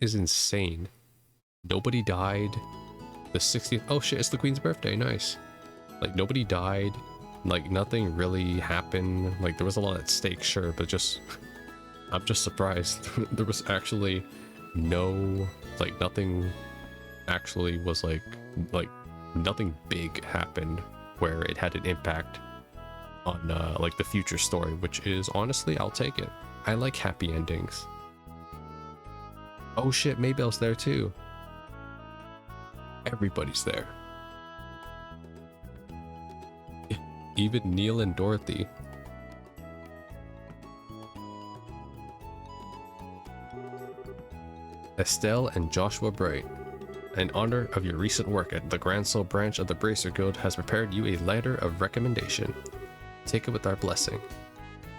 is insane. Nobody died. The 60th. Oh shit, it's the Queen's birthday. Nice. Like, nobody died. Like, nothing really happened. Like, there was a lot at stake, sure, but just... I'm just surprised. There was actually no... Like, nothing actually was like, nothing big happened where it had an impact on, like, the future story, which is, honestly, I'll take it. I like happy endings. Oh shit, Maybelle's there too. Everybody's there. Even Neil and Dorothy. Estelle and Joshua Bright, in honor of your recent work at the Grand Soul branch of the Bracer Guild, has prepared you a letter of recommendation. Take it with our blessing.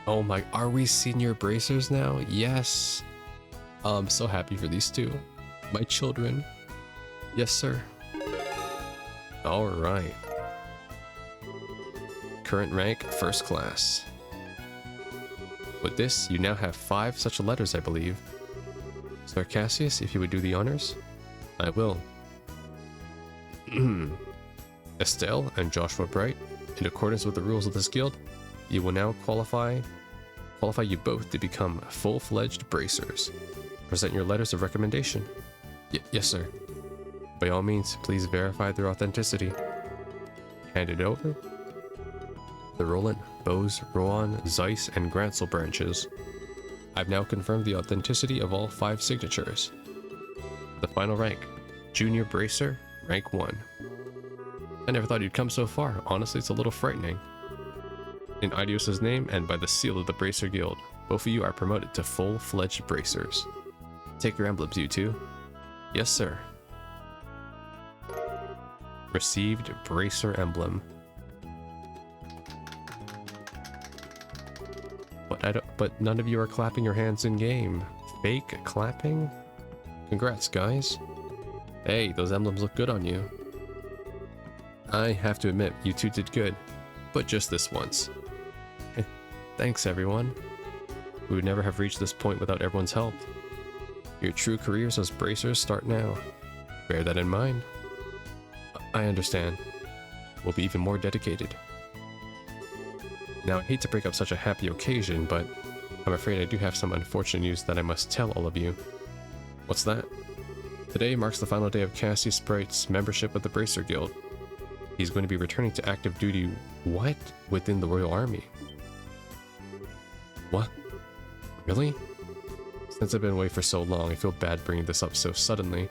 Oh my, are we senior bracers now? Yes. I'm so happy for these two. My children. Yes, sir. All right. Current rank, first class. With this, you now have 5 such letters, I believe. Sir Cassius, if you would do the honors. I will. Estelle and Joshua Bright, in accordance with the rules of this guild, you will now qualify you both to become full-fledged bracers. Present your letters of recommendation. Yes, sir. By all means, please verify their authenticity. Hand it over. The Roland, Bose, Rohan, Zeiss, and Gransel branches. I've now confirmed the authenticity of all 5 signatures. The final rank, Junior Bracer, rank 1. I never thought you'd come so far. Honestly, it's a little frightening. In Idios' name and by the seal of the Bracer Guild, both of you are promoted to full-fledged bracers. Take your emblems, you two. Yes, sir. Received Bracer emblem. But none of you are clapping your hands in game. Fake clapping? Congrats, guys. Hey, those emblems look good on you. I have to admit, you two did good, but just this once. Thanks, everyone. We would never have reached this point without everyone's help. Your true careers as bracers start now. Bear that in mind. I understand. We'll be even more dedicated. Now, I hate to break up such a happy occasion, but I'm afraid I do have some unfortunate news that I must tell all of you. What's that? Today marks the final day of Cassius Bright's membership of the Bracer Guild. He's going to be returning to active duty, what? Within the Royal Army. What? Really? Since I've been away for so long, I feel bad bringing this up so suddenly.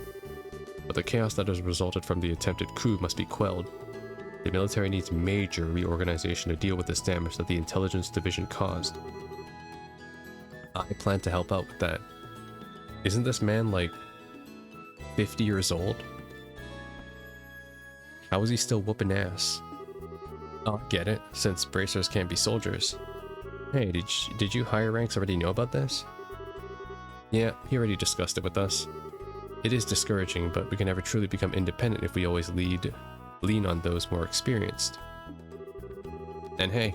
But the chaos that has resulted from the attempted coup must be quelled. The military needs major reorganization to deal with this damage that the intelligence division caused. I plan to help out with that. Isn't this man like 50 years old? How is he still whooping ass? Oh, I get it, since bracers can't be soldiers. Hey, did you higher ranks already know about this? Yeah, he already discussed it with us. It is discouraging, but we can never truly become independent if we always lean on those more experienced. And hey,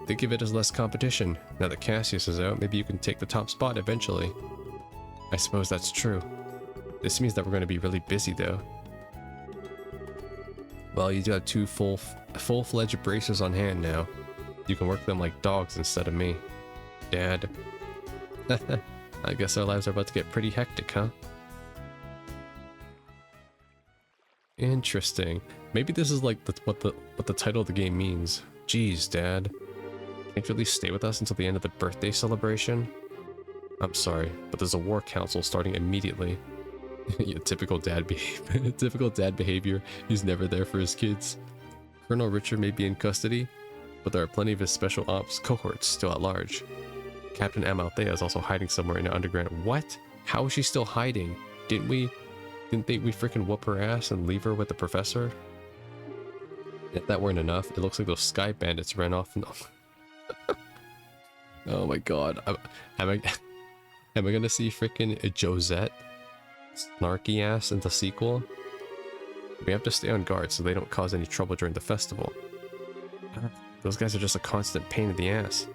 think of it as less competition. Now that Cassius is out, maybe you can take the top spot eventually. I suppose that's true. This means that we're going to be really busy though. Well, you do have 2 full-fledged bracers on hand now. You can work them like dogs instead of me. Dad. I guess our lives are about to get pretty hectic, huh? Interesting. Maybe this is like what the title of the game means. Jeez, Dad. Can't you at least stay with us until the end of the birthday celebration? I'm sorry, but there's a war council starting immediately. Yeah, typical dad behavior. Typical dad behavior. He's never there for his kids. Colonel Richard may be in custody, but there are plenty of his special ops cohorts still at large. Captain Amalthea is also hiding somewhere in an underground. What? How is she still hiding? Didn't we freaking whoop her ass and leave her with the professor? If that weren't enough, it looks like those sky bandits ran off. Oh my god. Am I gonna see freaking Josette snarky ass in the sequel? We have to stay on guard so they don't cause any trouble during the festival. Those guys are just a constant pain in the ass.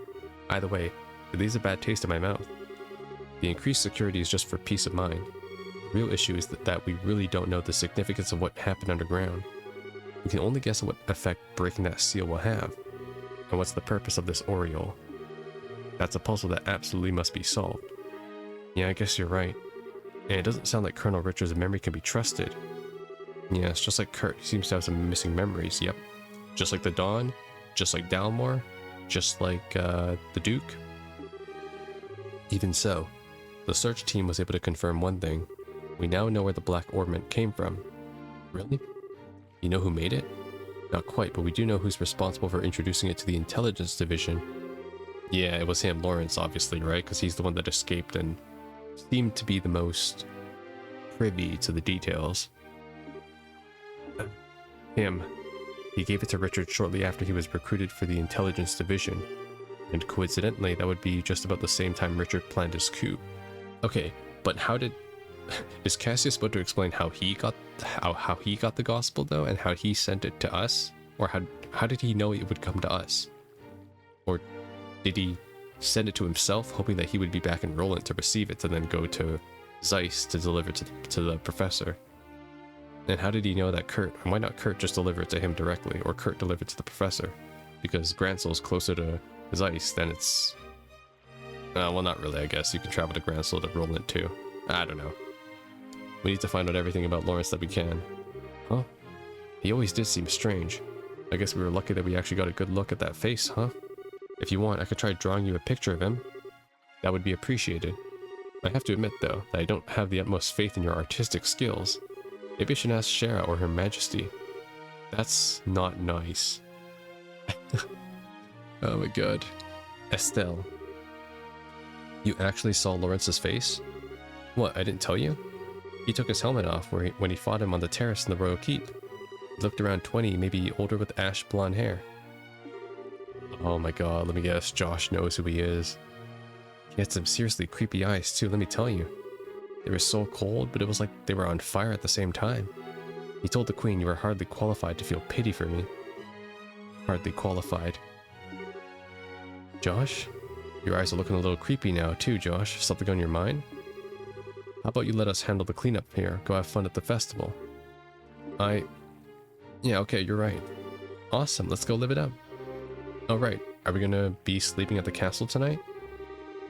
Either way, it leaves a bad taste in my mouth. The increased security is just for peace of mind. real issue is that we really don't know the significance of what happened underground. We can only guess at what effect breaking that seal will have. And what's the purpose of this aureole? That's a puzzle that absolutely must be solved. Yeah, I guess you're right. And it doesn't sound like Colonel Richard's memory can be trusted. Yeah, it's just like Kurt. He seems to have some missing memories, yep. Just like the Dawn, just like Dalmor, just like the Duke. Even so, the search team was able to confirm one thing. We now know where the black ornament came from. Really? You know who made it? Not quite, but we do know who's responsible for introducing it to the intelligence division. Yeah, it was him, Lawrence, obviously, right? Because he's the one that escaped and seemed to be the most privy to the details. Him. He gave it to Richard shortly after he was recruited for the intelligence division. And coincidentally, that would be just about the same time Richard planned his coup. Okay, but how did... Is Cassius supposed to explain how he got the gospel though, and how he sent it to us? Or how did he know it would come to us? Or did he send it to himself, hoping that he would be back in Roland to receive it, to then go to Zeiss to deliver to the professor? And how did he know that Kurt, why not Kurt just deliver it to him directly, or Kurt deliver it to the professor? Because Gransel's closer to Zeiss than it's... well, not really, I guess. You can travel to Gransel to Roland too. I don't know. We need to find out everything about Lawrence that we can. Huh? He always did seem strange. I guess we were lucky that we actually got a good look at that face, huh? If you want, I could try drawing you a picture of him. That would be appreciated. I have to admit, though, that I don't have the utmost faith in your artistic skills. Maybe I should ask Shara or Her Majesty. That's not nice. Oh my god. Estelle. You actually saw Lawrence's face? What, I didn't tell you? He took his helmet off when he fought him on the terrace in the Royal Keep. He looked around 20, maybe older with ash blonde hair. Oh my god, let me guess, Josh knows who he is. He had some seriously creepy eyes too, let me tell you. They were so cold, but it was like they were on fire at the same time. He told the Queen you were hardly qualified to feel pity for me. Hardly qualified. Josh? Your eyes are looking a little creepy now too, Josh. Something on your mind? How about you let us handle the cleanup here? Go have fun at the festival. Yeah, okay, you're right. Awesome, let's go live it up. Oh right, are we gonna be sleeping at the castle tonight?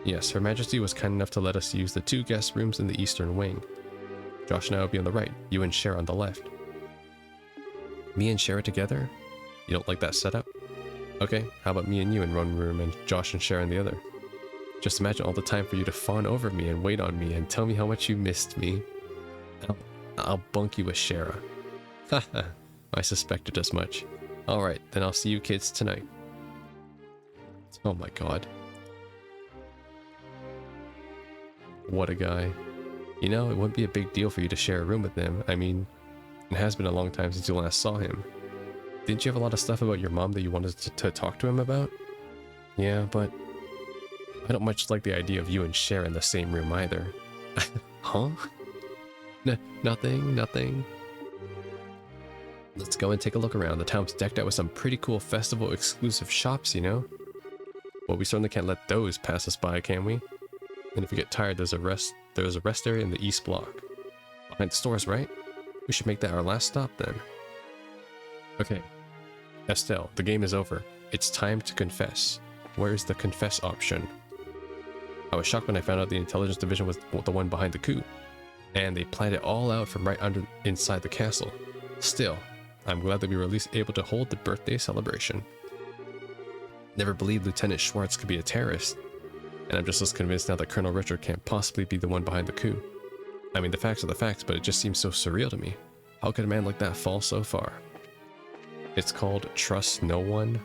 Yes, Her Majesty was kind enough to let us use the 2 guest rooms in the eastern wing. Josh and I will be on the right, you and Shara on the left. Me and Shara together? You don't like that setup? Okay, how about me and you in one room and Josh and Shara in the other? Just imagine all the time for you to fawn over me and wait on me and tell me how much you missed me. I'll bunk you with Shara. Haha, I suspected as much. Alright, then I'll see you kids tonight. Oh my god. What a guy. You know, it wouldn't be a big deal for you to share a room with him. I mean, it has been a long time since you last saw him. Didn't you have a lot of stuff about your mom that you wanted to talk to him about? Yeah, but I don't much like the idea of you and Cher in the same room either. Huh? Nothing. Let's go and take a look around. The town's decked out with some pretty cool festival exclusive shops, you know? Well, we certainly can't let those pass us by, can we? And if we get tired, there's a rest area in the east block. Behind the stores, right? We should make that our last stop then. Okay. Estelle, the game is over. It's time to confess. Where's the confess option? I was shocked when I found out the intelligence division was the one behind the coup. And they planned it all out from inside the castle. Still, I'm glad that we were at least able to hold the birthday celebration. Never believed Lieutenant Schwartz could be a terrorist. And I'm just as convinced now that Colonel Richard can't possibly be the one behind the coup. I mean, the facts are the facts, but it just seems so surreal to me. How could a man like that fall so far? It's called trust no one.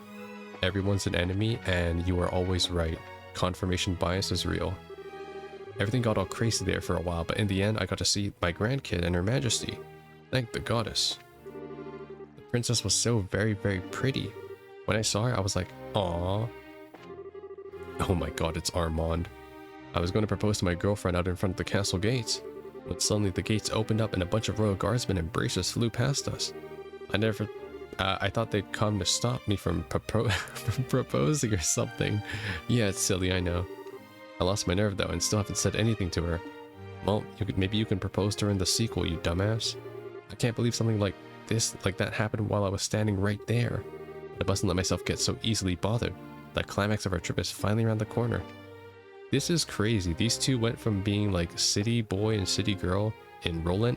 Everyone's an enemy, and you are always right. Confirmation bias is real. Everything got all crazy there for a while, but in the end, I got to see my grandkid and Her Majesty. Thank the goddess. The princess was so very, very pretty. When I saw her, I was like, aww. Oh my god, it's Armand. I was going to propose to my girlfriend out in front of the castle gates, when suddenly the gates opened up and a bunch of royal guardsmen and bracers flew past us. I thought they'd come to stop me from proposing or something. Yeah, it's silly, I know. I lost my nerve though and still haven't said anything to her. Well, maybe you can propose to her in the sequel, you dumbass. I can't believe something like that happened while I was standing right there. I mustn't let myself get so easily bothered. The climax of our trip is finally around the corner. This is crazy. These two went from being like city boy and city girl in Roland,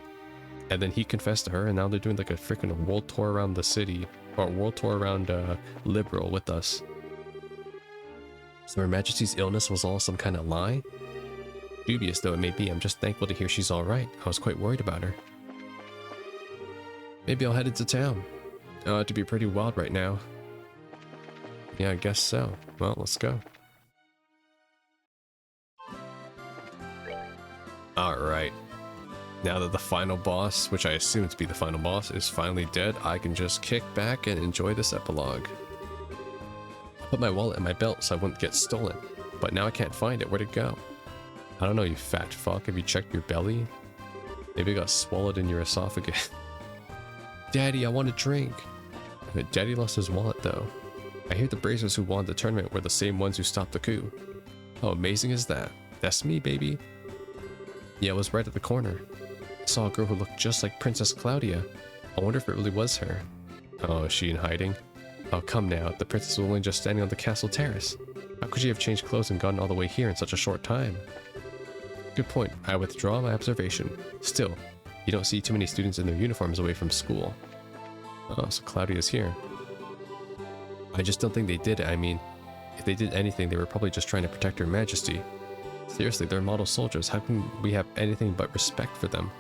and then he confessed to her, and now they're doing like a freaking world tour around the city, or world tour around Liberal with us. So Her Majesty's illness was all some kind of lie? Dubious though it may be, I'm just thankful to hear she's alright. I was quite worried about her. Maybe I'll head into town. To be pretty wild right now. Yeah, I guess so. Well, let's go. Alright. Now that the final boss, which I assume to be the final boss, is finally dead, I can just kick back and enjoy this epilogue. I put my wallet in my belt so I wouldn't get stolen, but now I can't find it. Where'd it go? I don't know, you fat fuck. Have you checked your belly? Maybe it got swallowed in your esophagus. Daddy, I want a drink. Daddy lost his wallet though. I hear the Brazers who won the tournament were the same ones who stopped the coup. How amazing is that? That's me, baby. Yeah, it was right at the corner. I saw a girl who looked just like Princess Claudia. I wonder if it really was her. Oh, is she in hiding? Oh, come now. The princess was only just standing on the castle terrace. How could she have changed clothes and gotten all the way here in such a short time? Good point. I withdraw my observation. Still, you don't see too many students in their uniforms away from school. Oh, so Claudia's here. I just don't think they did it. I mean, if they did anything, they were probably just trying to protect Her Majesty. Seriously, they're model soldiers. How can we have anything but respect for them?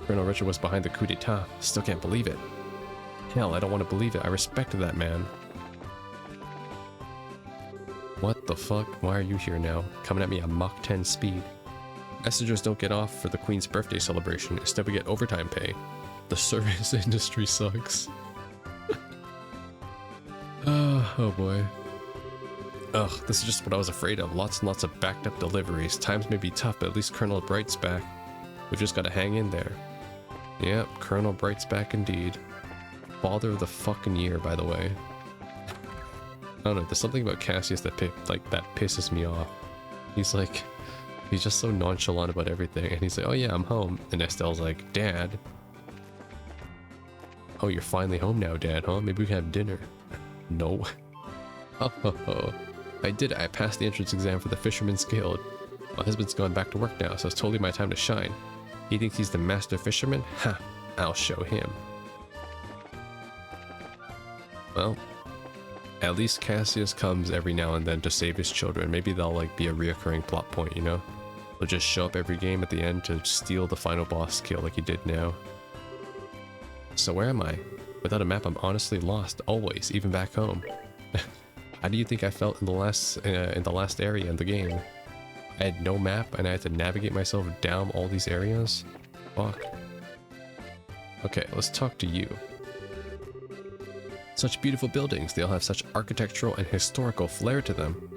Colonel Richard was behind the coup d'etat. Still can't believe it. Hell, I don't want to believe it. I respected that man. What the fuck? Why are you here now? Coming at me at Mach 10 speed. Messengers don't get off for the Queen's birthday celebration. Instead, we get overtime pay. The service industry sucks. Oh boy. Ugh, this is just what I was afraid of. Lots and lots of backed up deliveries. Times may be tough, but at least Colonel Bright's back. We've just got to hang in there. Yep, Colonel Bright's back indeed. Father of the fucking year, by the way. I don't know, there's something about Cassius that pisses me off. He's just so nonchalant about everything, and he's like, oh yeah, I'm home. And Estelle's like, Dad. Oh, you're finally home now, Dad, huh? Maybe we can have dinner. No. Oh, I did it. I passed the entrance exam for the Fisherman's Guild. My husband's gone back to work now, so it's totally my time to shine. He thinks he's the master fisherman? Ha! I'll show him. Well, at least Cassius comes every now and then to save his children. Maybe they'll be a reoccurring plot point, you know? He'll just show up every game at the end to steal the final boss kill like he did now. So where am I? Without a map, I'm honestly lost, always, even back home. How do you think I felt in the last area in the game? I had no map and I had to navigate myself down all these areas? Fuck. Okay, let's talk to you. Such beautiful buildings, they all have such architectural and historical flair to them.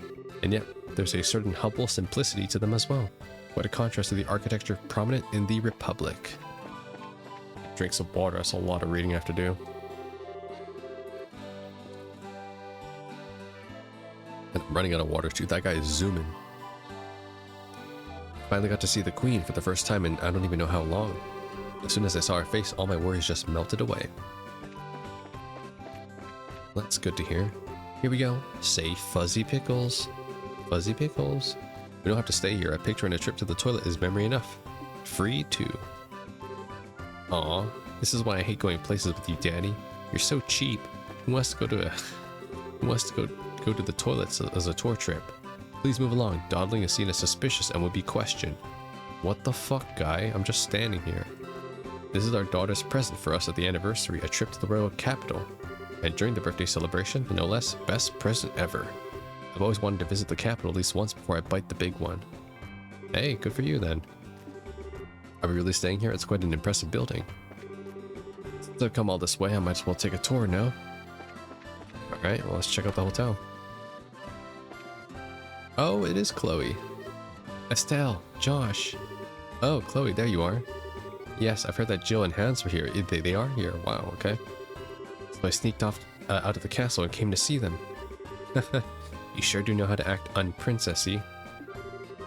And yet, there's a certain humble simplicity to them as well. What a contrast to the architecture prominent in the Republic. Drink some water, that's a lot of reading I have to do. And I'm running out of water too, that guy is zooming. Finally got to see the Queen for the first time in I don't even know how long. As soon as I saw her face, all my worries just melted away. That's good to hear. Here we go. Say Fuzzy Pickles. Fuzzy Pickles. We don't have to stay here. A picture and a trip to the toilet is memory enough. Free too. Aw, this is why I hate going places with you, Daddy. You're so cheap. Who wants to go to the toilets as a tour trip? Please move along. Dawdling is seen as suspicious and would be questioned. What the fuck, guy? I'm just standing here. This is our daughter's present for us at the anniversary, a trip to the royal capital. And during the birthday celebration, no less, best present ever. I've always wanted to visit the capital at least once before I bite the big one. Hey, good for you then. Are we really staying here? It's quite an impressive building. Since I've come all this way, I might as well take a tour, no? Alright, well let's check out the hotel. Oh, it is Chloe. Estelle, Josh. Oh, Chloe, there you are. Yes, I've heard that Jill and Hans were here. They are here? Wow, okay. So I sneaked off out of the castle and came to see them. You sure do know how to act unprincessy.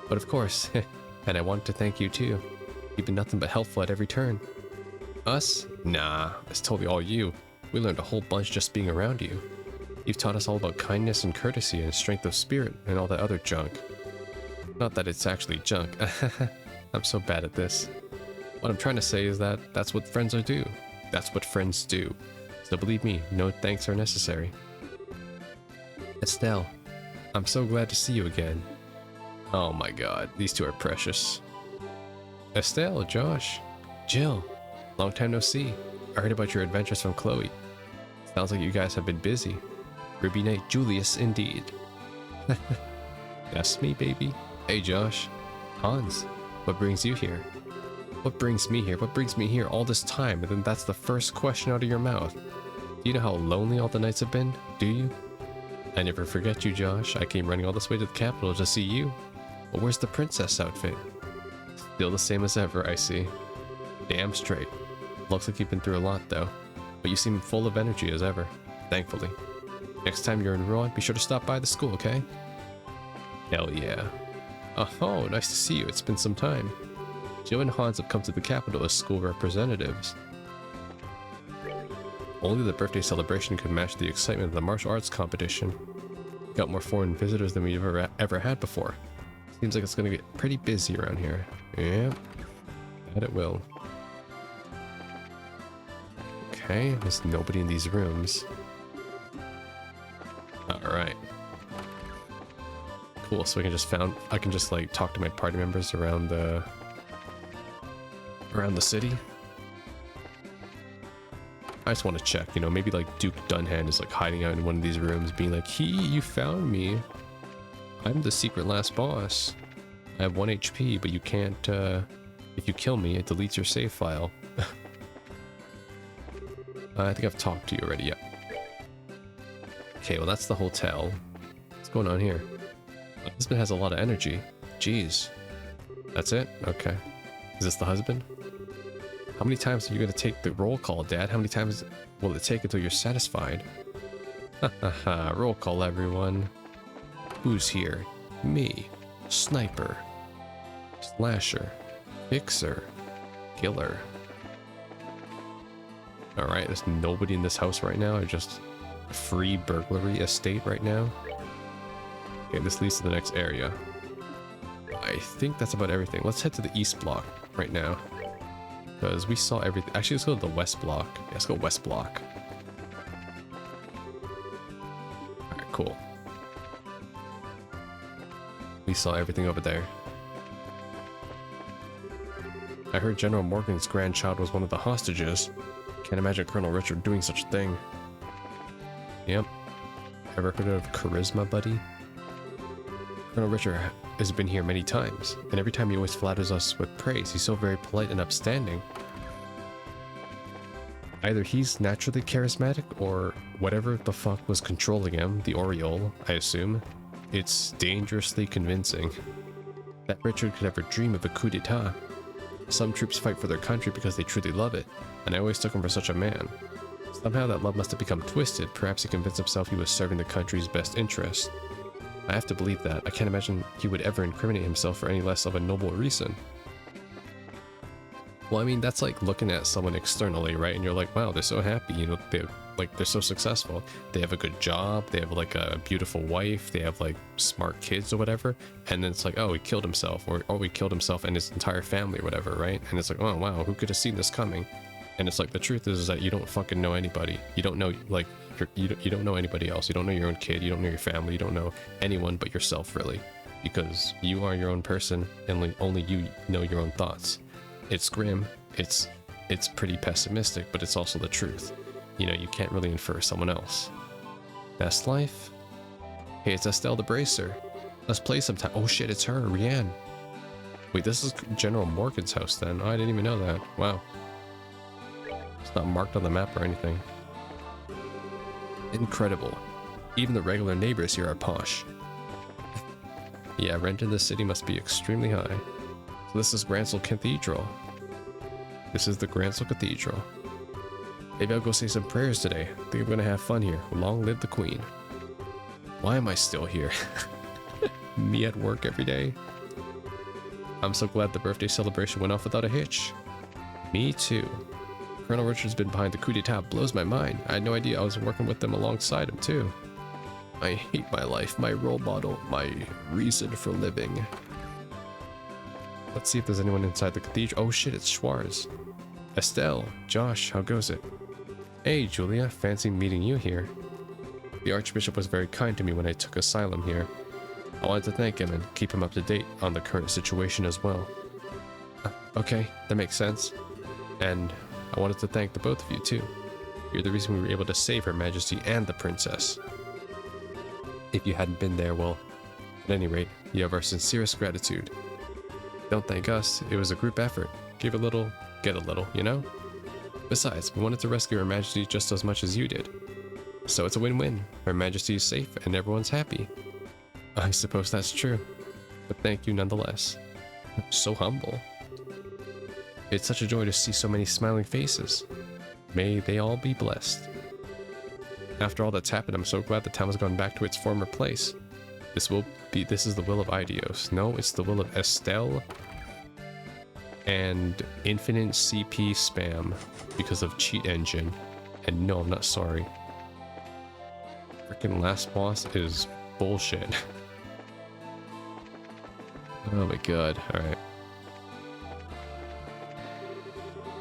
But of course, And I wanted to thank you too. You've been nothing but helpful at every turn. Us? Nah, it's totally all you. We learned a whole bunch just being around you. You've taught us all about kindness and courtesy and strength of spirit and all that other junk. Not that it's actually junk. I'm so bad at this. What I'm trying to say is that that's what friends do. That's what friends do. So believe me, no thanks are necessary. Estelle, I'm so glad to see you again. Oh my god, these two are precious. Estelle, Josh, Jill, long time no see. I heard about your adventures from Chloe. Sounds like you guys have been busy. Ruby Knight Julius indeed. That's me, baby. Hey Josh. Hans, what brings you here? What brings me here? What brings me here all this time? And then that's the first question out of your mouth. Do you know how lonely all the nights have been? Do you? I never forget you, Josh. I came running all this way to the capital to see you. But where's the princess outfit? Still the same as ever, I see. Damn straight. Looks like you've been through a lot, though. But you seem full of energy as ever. Thankfully. Next time you're in Rouen, be sure to stop by the school, okay? Hell yeah. Oh, nice to see you. It's been some time. Jill and Hans have come to the capital as school representatives. Only the birthday celebration could match the excitement of the martial arts competition. Got more foreign visitors than we've ever had before. Seems like it's gonna get pretty busy around here. Yeah, bet it will. Okay, there's nobody in these rooms. Alright. Cool, so I can just like talk to my party members around the city. I just want to check, you know, maybe like Duke Dunhand is like hiding out in one of these rooms being like, you found me. I'm the secret last boss. I have 1 HP, but you can't, if you kill me, it deletes your save file. I think I've talked to you already, yeah. Okay, well that's the hotel. What's going on here? My husband has a lot of energy. Jeez. That's it? Okay. Is this the husband? How many times are you going to take the roll call, Dad? How many times will it take until you're satisfied? Haha, roll call, everyone. Who's here? Me. Sniper. Slasher. Fixer. Killer. Alright, there's nobody in this house right now. I just a free burglary estate right now. Okay, this leads to the next area. I think that's about everything. Let's head to the east block right now. Because we saw everything. Actually, let's go to the west block. Yeah, let's go west block. Alright, cool. We saw everything over there. I heard General Morgan's grandchild was one of the hostages. Can't imagine Colonel Richard doing such a thing. Yep. Ever heard of charisma, buddy? Colonel Richard has been here many times, and every time he always flatters us with praise. He's so very polite and upstanding. Either he's naturally charismatic, or whatever the fuck was controlling him, the Oriole, I assume, it's dangerously convincing. That Richard could ever dream of a coup d'etat. Some troops fight for their country because they truly love it, and I always took him for such a man. Somehow that love must have become twisted. Perhaps he convinced himself he was serving the country's best interest. I have to believe that. I can't imagine he would ever incriminate himself for any less of a noble reason. Well, I mean, that's like looking at someone externally, right? And you're like, wow, they're so happy, you know, they're so successful. They have a good job, they have like a beautiful wife, they have like smart kids or whatever. And then it's like, oh, he killed himself, or oh, he killed himself and his entire family or whatever, right? And it's like, oh, wow, who could have seen this coming? And it's like, the truth is that you don't fucking know anybody. You don't know, like, you don't know anybody else. You don't know your own kid, you don't know your family, you don't know anyone but yourself, really. Because you are your own person, and only you know your own thoughts. It's grim, it's pretty pessimistic, but it's also the truth. You know, you can't really infer someone else. Best life? Hey, it's Estelle the Bracer. Let's play sometime. Oh shit, it's her, Rianne. Wait, this is General Morgan's house then. Oh, I didn't even know that. Wow. It's not marked on the map or anything. Incredible. Even the regular neighbors here are posh. Yeah, rent in this city must be extremely high. So this is Gransel Cathedral. This is the Gransel Cathedral. Maybe I'll go say some prayers today. I think I'm gonna have fun here. Long live the Queen. Why am I still here? Me at work every day? I'm so glad the birthday celebration went off without a hitch. Me too. Colonel Richard's been behind the coup d'etat blows my mind. I had no idea I was working with them alongside him too. I hate my life, my role model, my reason for living. Let's see if there's anyone inside the cathedral. Oh shit, it's Schwarz. Estelle, Josh, how goes it? Hey Julia, fancy meeting you here. The Archbishop was very kind to me when I took asylum here. I wanted to thank him and keep him up to date on the current situation as well. Okay, that makes sense. And I wanted to thank the both of you too. You're the reason we were able to save Her Majesty and the Princess. If you hadn't been there, well, at any rate, you have our sincerest gratitude. Don't thank us, it was a group effort. Give a little, get a little, you know? Besides, we wanted to rescue Her Majesty just as much as you did. So it's a win-win. Her Majesty is safe and everyone's happy. I suppose that's true, but thank you nonetheless. So humble. It's such a joy to see so many smiling faces. May they all be blessed. After all that's happened, I'm so glad the town has gone back to its former place. This is the will of Idios. No, it's the will of Estelle and infinite CP spam because of cheat engine. And no, I'm not sorry. Freaking last boss is bullshit. Oh my god, alright.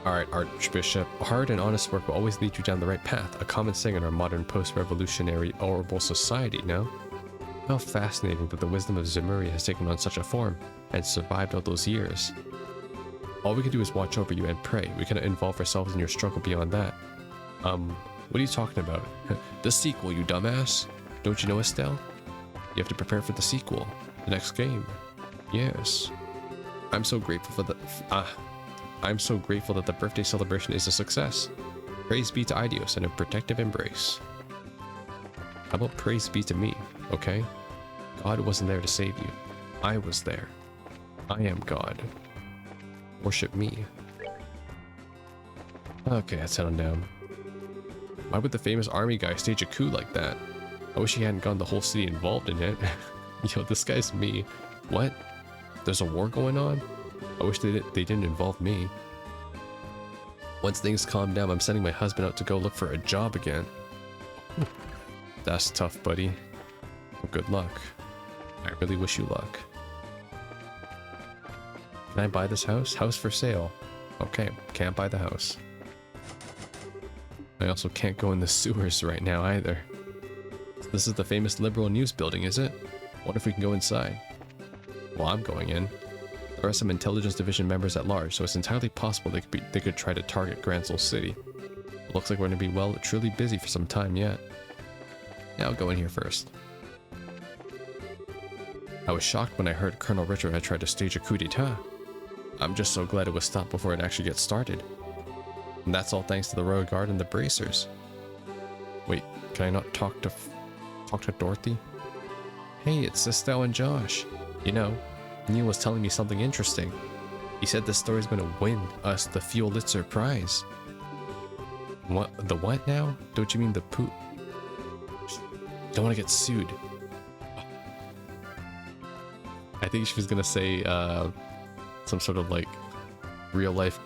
Alright, Archbishop. Hard and honest work will always lead you down the right path. A common saying in our modern post-revolutionary orbital society, no? How fascinating that the wisdom of Zemuri has taken on such a form and survived all those years. All we can do is watch over you and pray. We cannot involve ourselves in your struggle beyond that. What are you talking about? The sequel, you dumbass. Don't you know, Estelle? You have to prepare for the sequel. The next game. Yes. I'm so grateful for I'm so grateful that the birthday celebration is a success. Praise be to Idios and a protective embrace. How about praise be to me, okay? God wasn't there to save you. I was there. I am God. Worship me. Okay, let's head on down. Why would the famous army guy stage a coup like that? I wish he hadn't gotten the whole city involved in it. Yo, this guy's me. What? There's a war going on? I wish they didn't involve me. Once things calm down, I'm sending my husband out to go look for a job again. That's tough, buddy. Well, good luck. I really wish you luck. Can I buy this house? House for sale. Okay, can't buy the house. I also can't go in the sewers right now either. This is the famous Liberal News building, is it? What if we can go inside? Well, I'm going in. There are some Intelligence Division members at large, so it's entirely possible they could try to target Gransel City. It looks like we're going to be, well, truly busy for some time yet. Yeah, I'll go in here first. I was shocked when I heard Colonel Richard had tried to stage a coup d'etat. I'm just so glad it was stopped before it actually gets started. And that's all thanks to the Royal Guard and the Bracers. Wait, can I not talk to Dorothy? Hey, it's Estelle and Josh. You know, Neil was telling me something interesting. He said this story's gonna win us the Fuelitzer prize. What? The what now? Don't you mean the poop? Don't want to get sued. I think she was gonna say some sort of like real life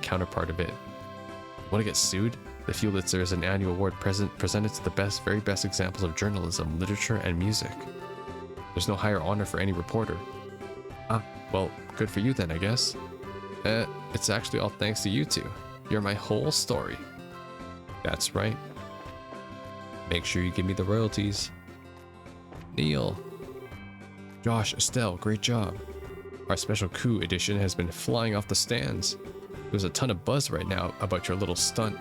counterpart of it. Want to get sued? The Fuelitzer is an annual award presented to the very best examples of journalism, literature, and music. There's no higher honor for any reporter. Ah, well, good for you then, I guess. It's actually all thanks to you two. You're my whole story. That's right. Make sure you give me the royalties. Neil. Josh, Estelle, great job. Our special coup edition has been flying off the stands. There's a ton of buzz right now about your little stunt.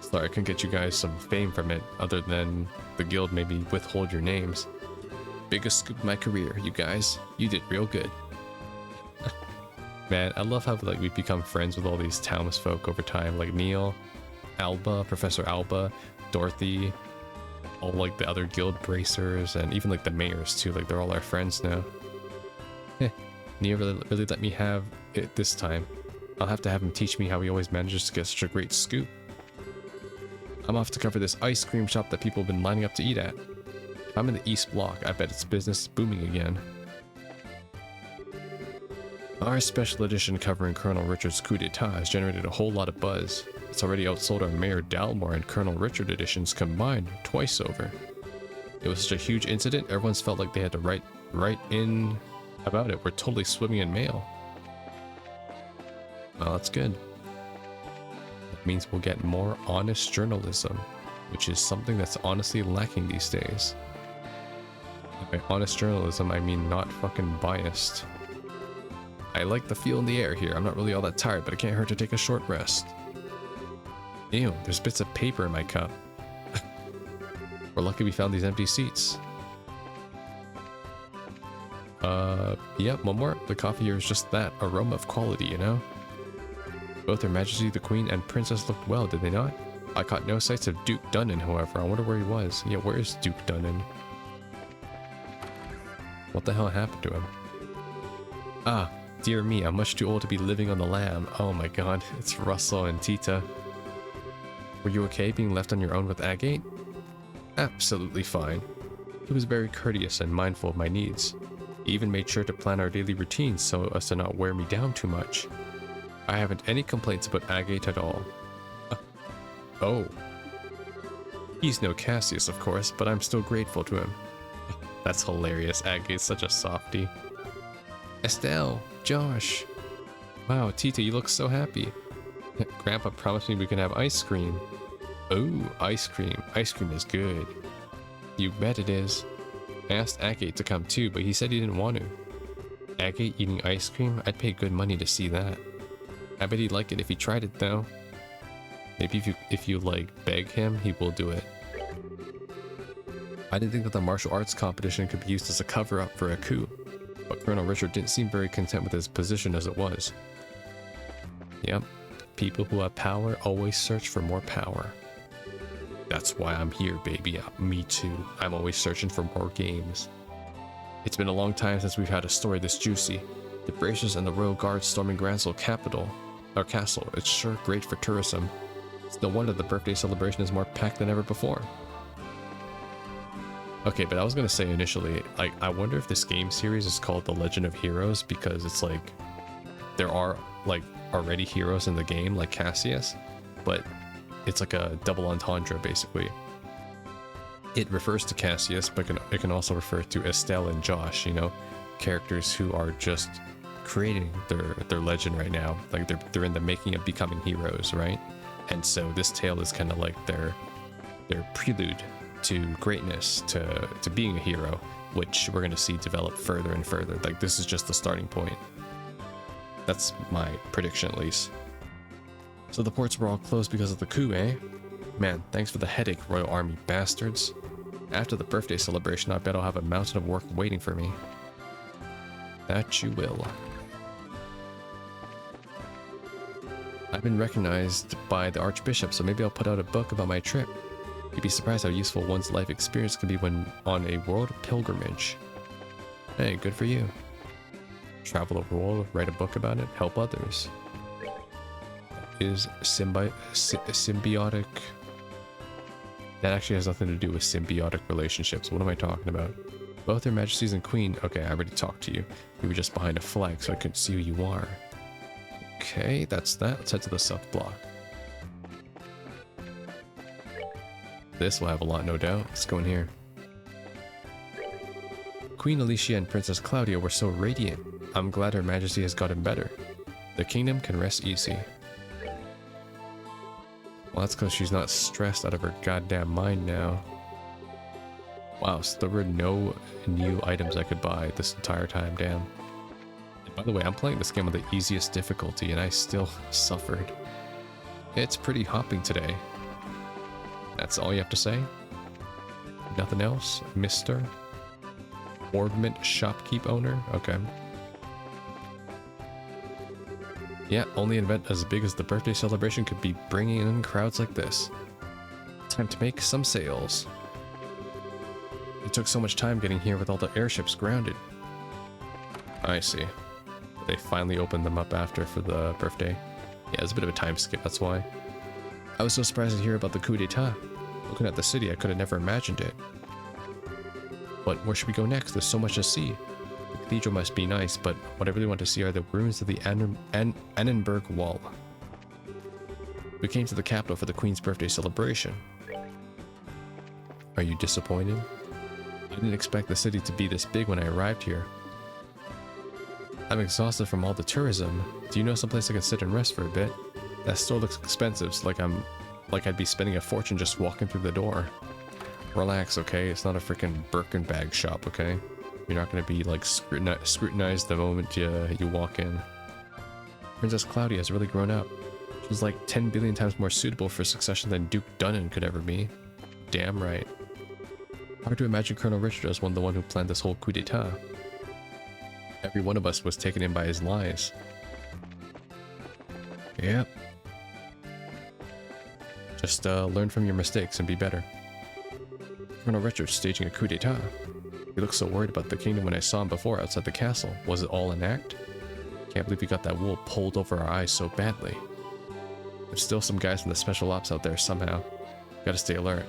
Sorry I couldn't get you guys some fame from it, other than the guild maybe withhold your names. Biggest scoop of my career, you guys. You did real good. Man, I love how like we've become friends with all these townsfolk over time, like Neil, Alba, Professor Alba, Dorothy, all like the other guild bracers, and even like the mayors too. Like they're all our friends now. Neil really let me have it this time. I'll have to have him teach me how he always manages to get such a great scoop. I'm off to cover this ice cream shop that people have been lining up to eat at. If I'm in the East Block, I bet its business is booming again. Our special edition covering Colonel Richard's coup d'etat has generated a whole lot of buzz. It's already outsold our Mayor Dalmore and Colonel Richard editions combined twice over. It was such a huge incident, everyone's felt like they had to write in about it. We're totally swimming in mail. Well, that's good. That means we'll get more honest journalism, which is something that's honestly lacking these days. By honest journalism, I mean not fucking biased. I like the feel in the air here. I'm not really all that tired, but it can't hurt to take a short rest. Ew, there's bits of paper in my cup. We're lucky we found these empty seats. Yep, one more. The coffee here is just that aroma of quality, you know? Both Her Majesty the Queen and Princess looked well, did they not? I caught no sights of Duke Dunnan, however. I wonder where he was. Yeah, where is Duke Dunnan? What the hell happened to him? Ah, dear me, I'm much too old to be living on the lam. Oh my god, it's Russell and Tita. Were you okay being left on your own with Agate? Absolutely fine. He was very courteous and mindful of my needs. He even made sure to plan our daily routines so as to not wear me down too much. I haven't any complaints about Agate at all. Oh. He's no Cassius, of course, but I'm still grateful to him. That's hilarious. Agate's such a softie. Estelle, Josh. Wow, Tita, you look so happy. Grandpa promised me we can have ice cream. Oh, ice cream. Ice cream is good. You bet it is. I asked Agate to come too, but he said he didn't want to. Agate eating ice cream? I'd pay good money to see that. I bet he'd like it if he tried it though. Maybe if you like beg him, he will do it. I didn't think that the martial arts competition could be used as a cover-up for a coup, but Colonel Richard didn't seem very content with his position as it was. Yep, people who have power always search for more power. That's why I'm here, baby. Me too. I'm always searching for more games. It's been a long time since we've had a story this juicy. The Bracious and the Royal Guard storming Gransel castle. It's sure great for tourism. It's no wonder the birthday celebration is more packed than ever before. Okay, but I was gonna say initially, like, I wonder if this game series is called The Legend of Heroes because it's like there are like already heroes in the game like Cassius, but it's like a double entendre basically. It refers to Cassius, but it can also refer to Estelle and Josh, you know, characters who are just creating their legend right now. Like they're in the making of becoming heroes, right? And so this tale is kind of like their prelude to greatness, to being a hero, which we're going to see develop further and further. Like this is just the starting point. That's my prediction at least. So the ports were all closed because of the coup, eh? Man, thanks for the headache, Royal Army bastards. After the birthday celebration, I bet I'll have a mountain of work waiting for me. That you will. I've been recognized by the Archbishop, so maybe I'll put out a book about my trip. You'd be surprised how useful one's life experience can be when on a world pilgrimage. Hey, good for you. Travel the world, write a book about it, help others. That is symbiotic. That actually has nothing to do with symbiotic relationships. What am I talking about? Both Her Majesties and Queen. Okay, I already talked to you. You were just behind a flag, so I couldn't see who you are. Okay, that's that. Let's head to the south block. This will have a lot, no doubt. Let's go in here. Queen Alicia and Princess Claudia were so radiant. I'm glad Her Majesty has gotten better. The kingdom can rest easy. Well, that's because she's not stressed out of her goddamn mind now. Wow, so there were no new items I could buy this entire time, damn. And by the way, I'm playing this game on the easiest difficulty and I still suffered. It's pretty hopping today. That's all you have to say? Nothing else? Mr. Ornament shopkeep owner? Okay. Yeah, only an event as big as the birthday celebration could be bringing in crowds like this. Time to make some sales. It took so much time getting here with all the airships grounded. I see. They finally opened them up after for the birthday. Yeah, it's a bit of a time skip, that's why. I was so surprised to hear about the coup d'etat. Looking at the city, I could have never imagined it. But where should we go next? There's so much to see. The cathedral must be nice, but what I really want to see are the ruins of the Annenberg Wall. We came to the capital for the Queen's birthday celebration. Are you disappointed? I didn't expect the city to be this big when I arrived here. I'm exhausted from all the tourism. Do you know someplace I can sit and rest for a bit? That store looks expensive, so like I'd be spending a fortune just walking through the door. Relax, okay? It's not a freaking Birkin bag shop, okay? You're not gonna be like scrutinized the moment you walk in. Princess Claudia has really grown up. She's like 10 billion times more suitable for succession than Duke Dunnan could ever be. Damn right. Hard to imagine Colonel Richard as the one who planned this whole coup d'etat. Every one of us was taken in by his lies. Yep. Just learn from your mistakes and be better. Colonel Richard staging a coup d'etat. He looked so worried about the kingdom when I saw him before outside the castle. Was it all an act? Can't believe we got that wool pulled over our eyes so badly. There's still some guys in the special ops out there somehow. Gotta stay alert.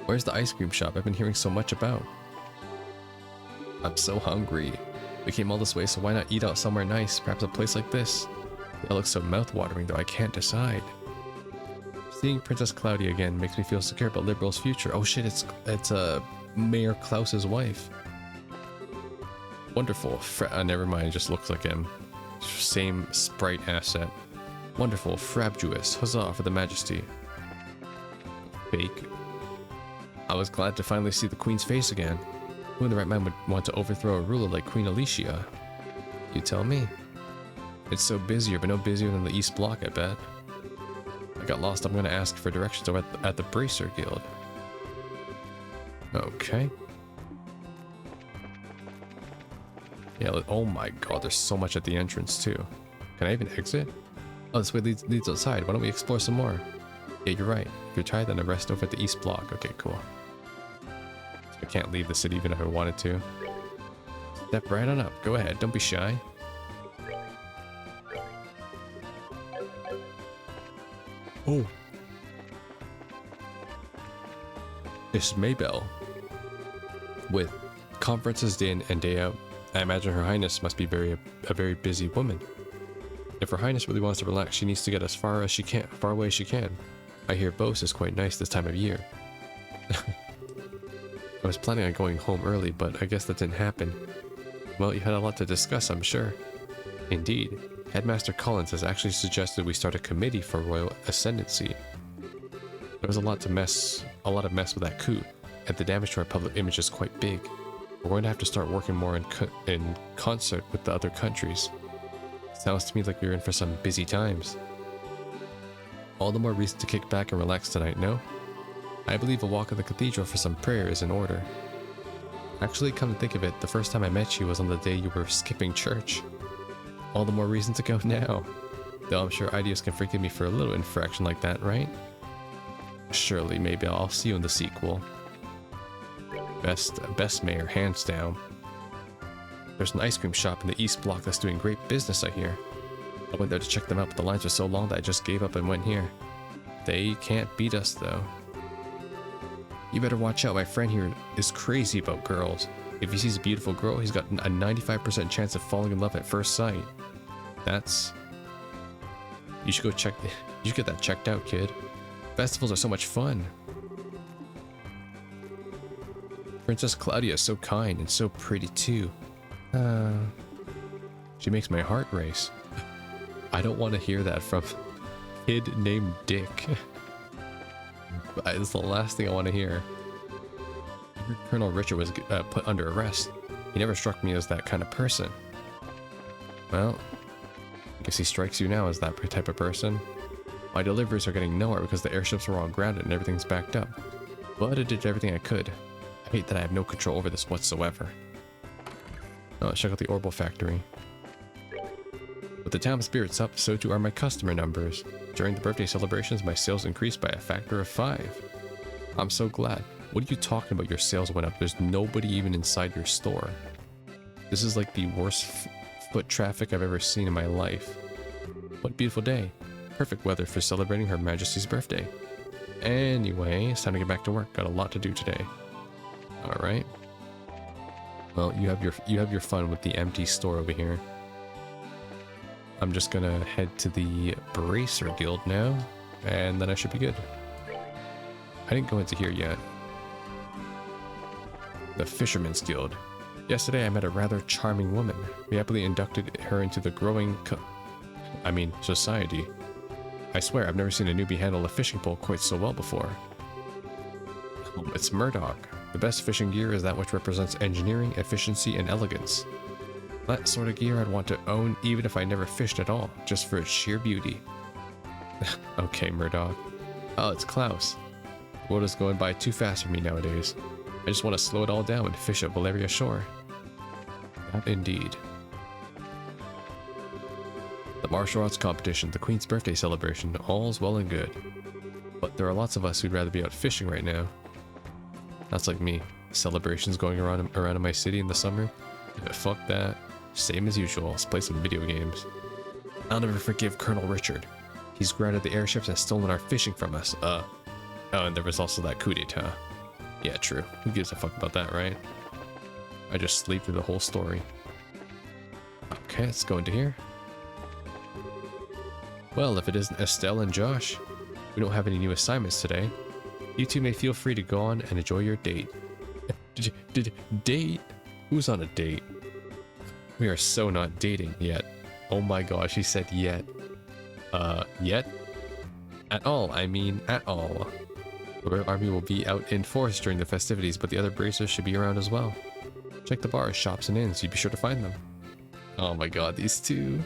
Where's the ice cream shop I've been hearing so much about? I'm so hungry. We came all this way, so why not eat out somewhere nice? Perhaps a place like this. It looks so mouth-watering, though I can't decide. Seeing Princess Claudia again makes me feel secure about Liberal's future. Oh shit, it's Mayor Klaus's wife. Wonderful. Never mind, it just looks like him. Same sprite asset. Wonderful. Frabjous. Huzzah for the Majesty. Fake. I was glad to finally see the Queen's face again. Who in the right mind would want to overthrow a ruler like Queen Alicia? You tell me. It's so busier, but no busier than the East Block, I bet. I got lost. I'm going to ask for directions over at the Bracer Guild. Okay. Yeah, oh my god, there's so much at the entrance too. Can I even exit? Oh, this way leads outside. Why don't we explore some more? Yeah, you're right. If you're tired, then I rest over at the East Block. Okay, cool. I can't leave the city even if I wanted to. Step right on up. Go ahead. Don't be shy. Oh. It's Maybell. With conferences day in and day out, I imagine Her Highness must be a very busy woman. If Her Highness really wants to relax, she needs to get as far away as she can. I hear Beauce is quite nice this time of year. I was planning on going home early, but I guess that didn't happen. Well, you had a lot to discuss, I'm sure. Indeed. Headmaster Collins has actually suggested we start a committee for royal ascendancy. There was a lot of mess with that coup, and the damage to our public image is quite big. We're going to have to start working more in concert with the other countries. Sounds to me like we're in for some busy times. All the more reason to kick back and relax tonight, no? I believe a walk in the cathedral for some prayer is in order. Actually, come to think of it, the first time I met you was on the day you were skipping church. All the more reason to go now. Though I'm sure Ideas can forgive me for a little infraction like that, right? Surely, maybe I'll see you in the sequel. Best mayor, hands down. There's an ice cream shop in the East Block that's doing great business, I hear. I went there to check them out, but the lines were so long that I just gave up and went here. They can't beat us, though. You better watch out, my friend here is crazy about girls. If he sees a beautiful girl, he's got a 95% chance of falling in love at first sight. That's... You should get that checked out, kid. Festivals are so much fun. Princess Claudia is so kind and so pretty too. She makes my heart race. I don't want to hear that from a kid named Dick. It's the last thing I want to hear. Colonel Richard was put under arrest. He never struck me as that kind of person. Well, I guess he strikes you now as that type of person. My deliveries are getting nowhere because the airships were all grounded and everything's backed up. But I did everything I could. I hate that I have no control over this whatsoever. Oh, let's check out the Orbital Factory. With the town spirits up, so too are my customer numbers. During the birthday celebrations, my sales increased by a factor of 5. I'm so glad. What are you talking about? Your sales went up. There's nobody even inside your store. This is like the worst foot traffic I've ever seen in my life. What a beautiful day. Perfect weather for celebrating Her Majesty's birthday. Anyway, it's time to get back to work. Got a lot to do today. Alright. Well, you have your fun with the empty store over here. I'm just gonna head to the Bracer Guild now, and then I should be good. I didn't go into here yet. The Fisherman's Guild. Yesterday I met a rather charming woman. We happily inducted her into the growing society. I swear I've never seen a newbie handle a fishing pole quite so well before. It's Murdoch. The best fishing gear is that which represents engineering, efficiency, and elegance. That sort of gear I'd want to own even if I never fished at all, just for its sheer beauty. Okay, Murdoch. Oh, it's Klaus. The world is going by too fast for me nowadays. I just want to slow it all down and fish at Valeria Shore. That indeed. The martial arts competition, the Queen's birthday celebration, all's well and good. But there are lots of us who'd rather be out fishing right now. That's like me. Celebrations going around in my city in the summer. Yeah, fuck that. Same as usual. Let's play some video games. I'll never forgive Colonel Richard. He's grounded the airships and stolen our fishing from us. Oh, and there was also that coup d'etat. Yeah, true. Who gives a fuck about that, right? I just sleep through the whole story. Okay, let's go into here. Well, if it isn't Estelle and Josh, we don't have any new assignments today. You two may feel free to go on and enjoy your date. Date? Who's on a date? We are so not dating yet. Oh my gosh, he said yet. Yet? At all, I mean at all. The Red Army will be out in force during the festivities, but the other bracers should be around as well. Check the bars, shops, and inns. You'd be sure to find them. Oh my god, these two.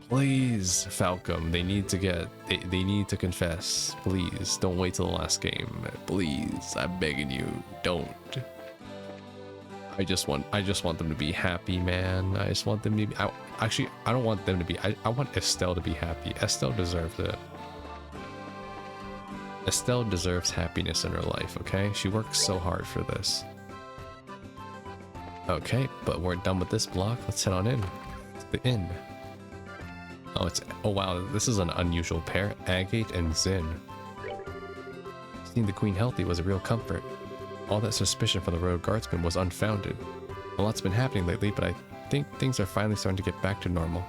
Please, Falcom, they need to confess. Please, don't wait till the last game. Please, I'm begging you, don't. I just want them to be happy, man. I just want them to be, actually, I don't want them to be, I want Estelle to be happy. Estelle deserves it. Estelle deserves happiness in her life, okay? She worked so hard for this. Okay, but we're done with this block. Let's head on in to the inn. Oh wow, this is an unusual pair. Agate and Zin. Seeing the queen healthy was a real comfort. All that suspicion from the road guardsman was unfounded. A lot's been happening lately, but I think things are finally starting to get back to normal.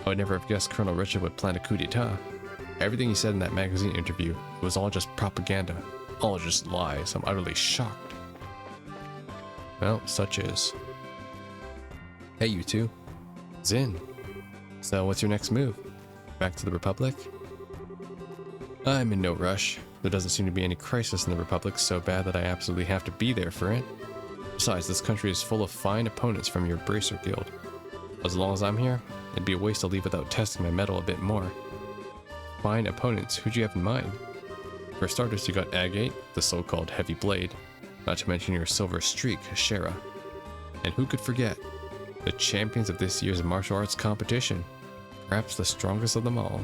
I would never have guessed Colonel Richard would plan a coup d'etat. Everything he said in that magazine interview was all just propaganda. All just lies. I'm utterly shocked. Well, such is. Hey, you two. Zin. So, what's your next move? Back to the Republic? I'm in no rush. There doesn't seem to be any crisis in the Republic so bad that I absolutely have to be there for it. Besides, this country is full of fine opponents from your Bracer Guild. As long as I'm here, it'd be a waste to leave without testing my mettle a bit more. Fine opponents, who'd you have in mind? For starters, you got Agate, the so-called Heavy Blade, not to mention your Silver Streak, Shara. And who could forget? The champions of this year's martial arts competition. Perhaps the strongest of them all.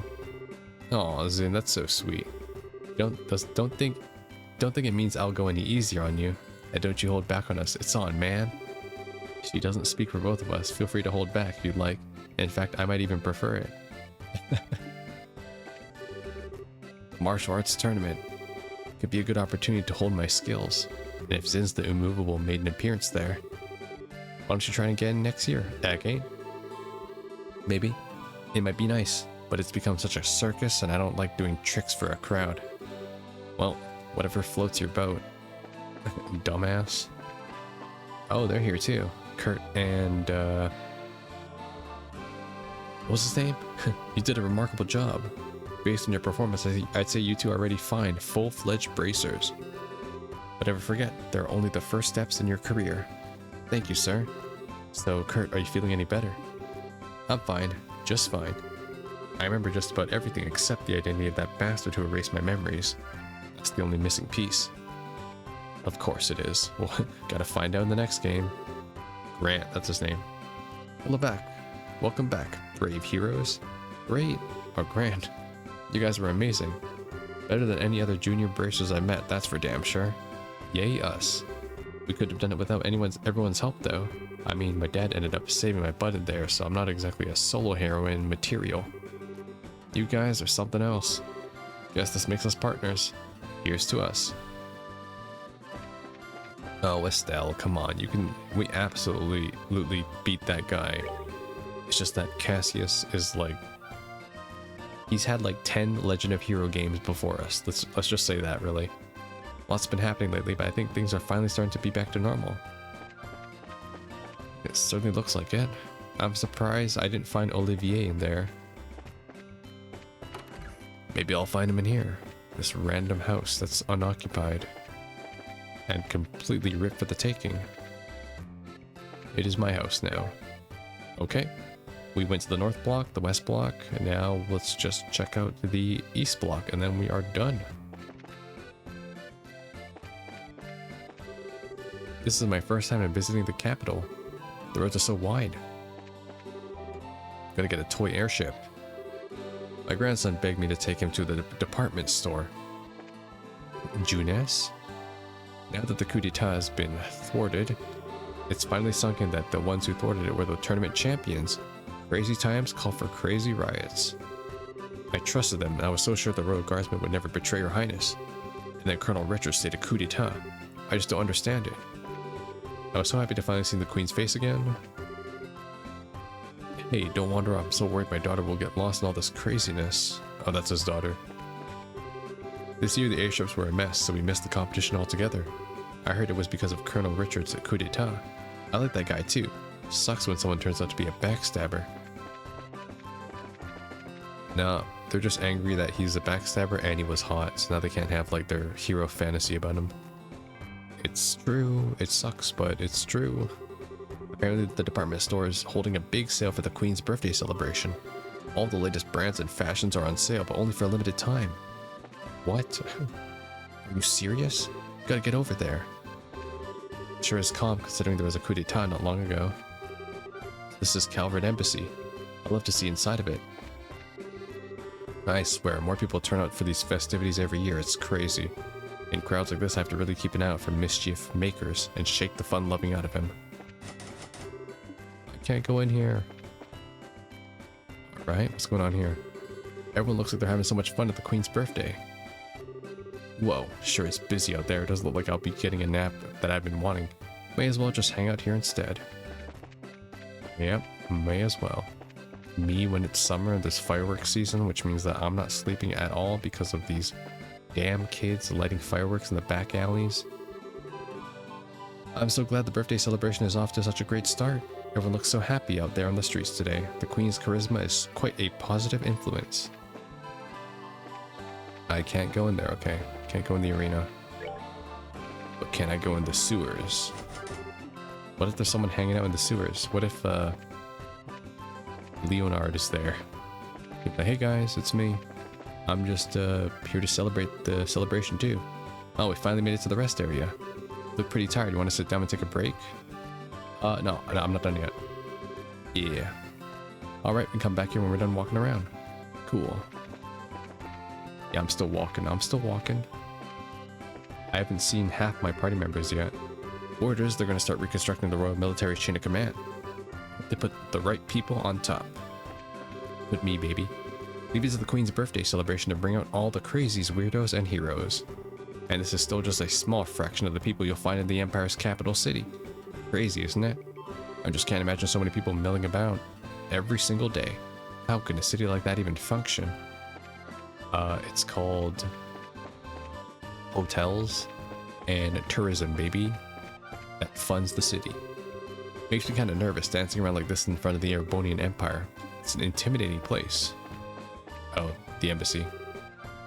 Aw, Zin, that's so sweet. Don't think it means I'll go any easier on you. And don't you hold back on us. It's on, man. She doesn't speak for both of us. Feel free to hold back if you'd like. In fact, I might even prefer it. Martial arts tournament. Could be a good opportunity to hold my skills. And if Zin's the immovable made an appearance there, why don't you try and get in next year, Agate? Maybe. It might be nice, but it's become such a circus and I don't like doing tricks for a crowd. Well, whatever floats your boat. Dumbass. Oh, they're here too. Kurt and, what's his name? You did a remarkable job. Based on your performance, I'd say you two are already fine, full-fledged bracers. But never forget, they're only the first steps in your career. Thank you, sir. So, Kurt, are you feeling any better? I'm fine. Just fine. I remember just about everything except the identity of that bastard who erased my memories. That's the only missing piece. Of course it is. Well, gotta find out in the next game. Grant, that's his name. Levac, welcome back, brave heroes. Great. Oh, Grant. You guys were amazing. Better than any other junior bracers I met, that's for damn sure. Yay us. We could have done it without everyone's help though. I mean, my dad ended up saving my butt in there, so I'm not exactly a solo heroine material. You guys are something else. Guess this makes us partners. Here's to us. Oh, Estelle, come on. We absolutely beat that guy. It's just that Cassius is like, he's had like 10 Legend of Hero games before us. Let's just say that, really. Lots been happening lately, but I think things are finally starting to be back to normal. It certainly looks like it. I'm surprised I didn't find Olivier in there. Maybe I'll find him in here. This random house that's unoccupied and completely ripped for the taking. It is my house now. Okay. We went to the north block, the west block, and now let's just check out the east block, and then we are done. This is my first time in visiting the capital. The roads are so wide. Gotta get a toy airship. My grandson begged me to take him to the department store. Juness? Now that the coup d'etat has been thwarted, it's finally sunk in that the ones who thwarted it were the tournament champions. Crazy times call for crazy riots. I trusted them, and I was so sure the royal guardsmen would never betray your highness. And then Colonel Richard stayed a coup d'etat. I just don't understand it. I was so happy to finally see the Queen's face again. Hey, don't wander off. I'm so worried my daughter will get lost in all this craziness. Oh, that's his daughter. This year the airships were a mess, so we missed the competition altogether. I heard it was because of Colonel Richard's coup d'etat. I like that guy too. Sucks when someone turns out to be a backstabber. Nah, they're just angry that he's a backstabber and he was hot, so now they can't have like their hero fantasy about him. It's true, it sucks, but it's true. Apparently the department store is holding a big sale for the Queen's birthday celebration. All the latest brands and fashions are on sale, but only for a limited time. What? Are you serious? Gotta get over there. Sure is calm considering there was a coup d'etat not long ago. This is Calvert Embassy. I'd love to see inside of it. I swear, more people turn out for these festivities every year. It's crazy. In crowds like this, I have to really keep an eye out for mischief makers and shake the fun-loving out of him. I can't go in here. Alright, what's going on here? Everyone looks like they're having so much fun at the Queen's birthday. Whoa, sure it's busy out there. It doesn't look like I'll be getting a nap that I've been wanting. May as well just hang out here instead. Yep, may as well. Me when it's summer, this fireworks season, which means that I'm not sleeping at all because of these damn kids lighting fireworks in the back alleys. I'm so glad the birthday celebration is off to such a great start. Everyone looks so happy out there on the streets today. The Queen's charisma is quite a positive influence. I can't go in there, okay. Can't go in the arena. But can I go in the sewers? What if there's someone hanging out in the sewers? What if, Leonard is there? Like, hey guys, it's me. I'm just, here to celebrate the celebration too. Oh, we finally made it to the rest area. Look pretty tired. You want to sit down and take a break? No, I'm not done yet. Yeah. Alright, we can come back here when we're done walking around. Cool. Yeah, I'm still walking. I haven't seen half my party members yet. Orders, they're going to start reconstructing the Royal Military Chain of Command. They put the right people on top. Put me, baby. Leave it to the Queen's birthday celebration to bring out all the crazies, weirdos, and heroes. And this is still just a small fraction of the people you'll find in the Empire's capital city. Crazy, isn't it? I just can't imagine so many people milling about every single day. How can a city like that even function? It's called hotels and tourism, baby. That funds the city. Makes me kind of nervous dancing around like this in front of the Erebonian Empire. It's an intimidating place. Oh, the embassy.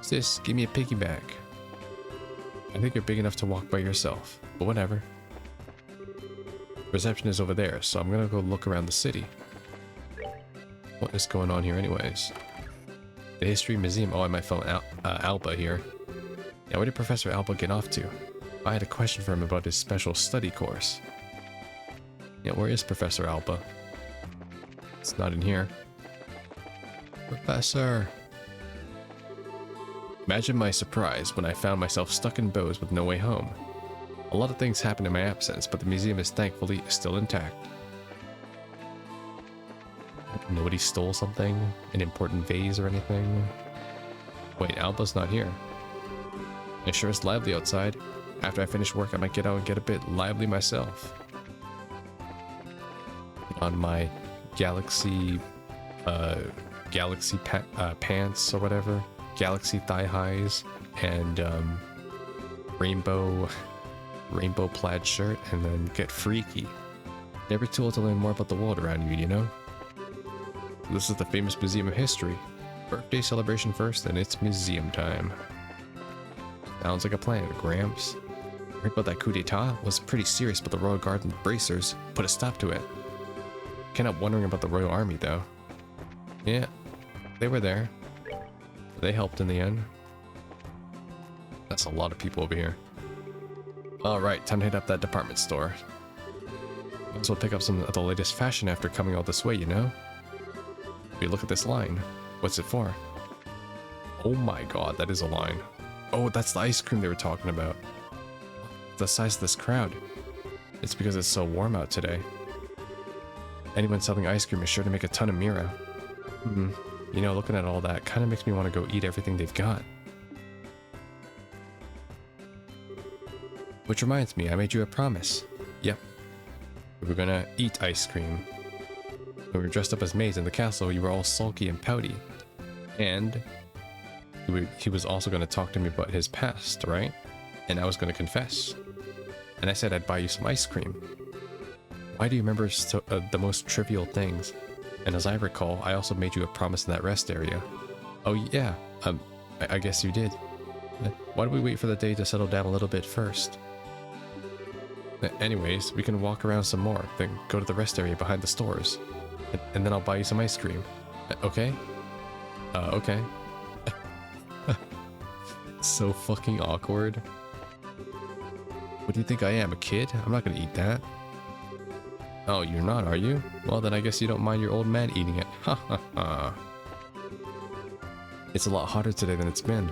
Sis, give me a piggyback. I think you're big enough to walk by yourself, but whatever. Reception is over there, so I'm gonna go look around the city. What is going on here anyways? The History Museum. Oh, I might phone Alba here. Now, where did Professor Alba get off to? I had a question for him about his special study course. Yeah, where is Professor Alba? It's not in here. Professor! Imagine my surprise when I found myself stuck in Bose with no way home. A lot of things happened in my absence, but the museum is thankfully still intact. Nobody stole something? An important vase or anything? Wait, Alba's not here. It sure is lively outside. After I finish work, I might get out and get a bit lively myself. On my Galaxy pants or whatever. Galaxy thigh highs and rainbow plaid shirt, and then get freaky. Never too old to learn more about the world around you, you know? This is the famous Museum of History. Birthday celebration first, and it's museum time. Sounds like a plan, Gramps. Heard about that coup d'etat? Was pretty serious, but the Royal Guard and bracers put a stop to it. Can't help wondering about the Royal Army, though. Yeah, they were there. They helped in the end. That's a lot of people over here. Alright, time to hit up that department store. Might as well pick up some of the latest fashion after coming all this way, you know? Hey, look at this line. What's it for? Oh my god, that is a line. Oh, that's the ice cream they were talking about. The size of this crowd. It's because it's so warm out today. Anyone selling ice cream is sure to make a ton of Mira. You know, looking at all that kind of makes me want to go eat everything they've got. Which reminds me, I made you a promise. Yep. We were gonna eat ice cream. When we were dressed up as maids in the castle, you were all sulky and pouty. And he was also going to talk to me about his past, right? And I was going to confess. And I said I'd buy you some ice cream. Why do you remember the most trivial things? And as I recall, I also made you a promise in that rest area. Oh yeah, I guess you did. Why don't we wait for the day to settle down a little bit first? Anyways, we can walk around some more, then go to the rest area behind the stores. And then I'll buy you some ice cream. Okay? Okay. So fucking awkward. What do you think I am, a kid? I'm not gonna eat that. Oh, you're not, are you? Well, then I guess you don't mind your old man eating it. Ha ha ha. It's a lot hotter today than it's been.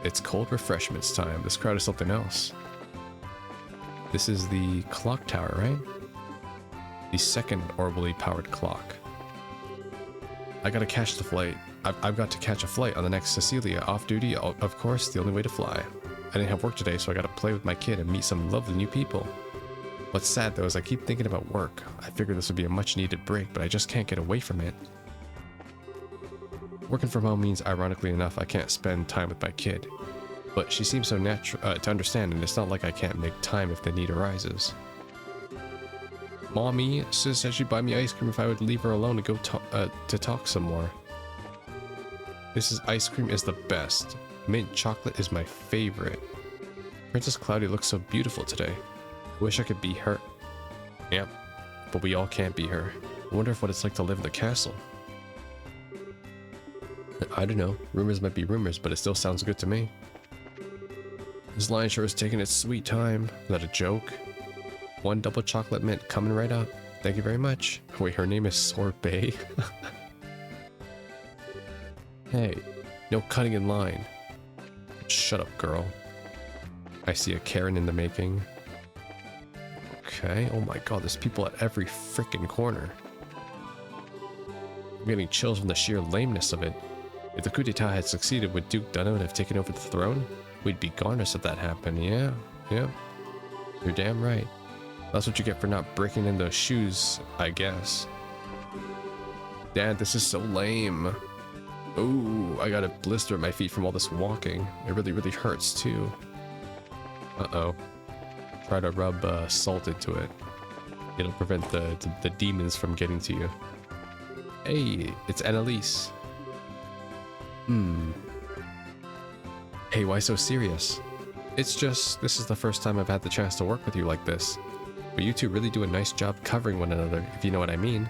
It's cold refreshments time. This crowd is something else. This is the clock tower, right? The second orbally powered clock. I gotta catch the flight. I've got to catch a flight on the next Cecilia. Off duty, of course, the only way to fly. I didn't have work today, so I gotta play with my kid and meet some lovely new people. What's sad though is I keep thinking about work. I figured this would be a much needed break, but I just can't get away from it. Working from home means, ironically enough, I can't spend time with my kid. But she seems so natural to understand, and it's not like I can't make time if the need arises. Mommy said she'd buy me ice cream if I would leave her alone to go talk some more. This ice cream is the best. Mint chocolate is my favorite. Princess Cloudy looks so beautiful today. I wish I could be her. Yep, but we all can't be her. I wonder what it's like to live in the castle. I don't know. Rumors might be rumors, but it still sounds good to me. This line sure is taking its sweet time. Is that a joke? One double chocolate mint coming right up. Thank you very much. Wait, her name is Sorbet? Hey, no cutting in line. Shut up, girl. I see a Karen in the making. Okay, oh my god, there's people at every freaking corner. I'm getting chills from the sheer lameness of it. If the coup d'etat had succeeded, would Duke Dunham have taken over the throne? We'd be garnished if that happened, yeah. You're damn right. That's what you get for not breaking in those shoes, I guess. Dad, this is so lame. Ooh, I got a blister at my feet from all this walking. It really, really hurts too. Uh-oh. Try to rub salt into it. It'll prevent the demons from getting to you. Hey, it's Annalise. Hey, why so serious? It's just, this is the first time I've had the chance to work with you like this. But you two really do a nice job covering one another, if you know what I mean.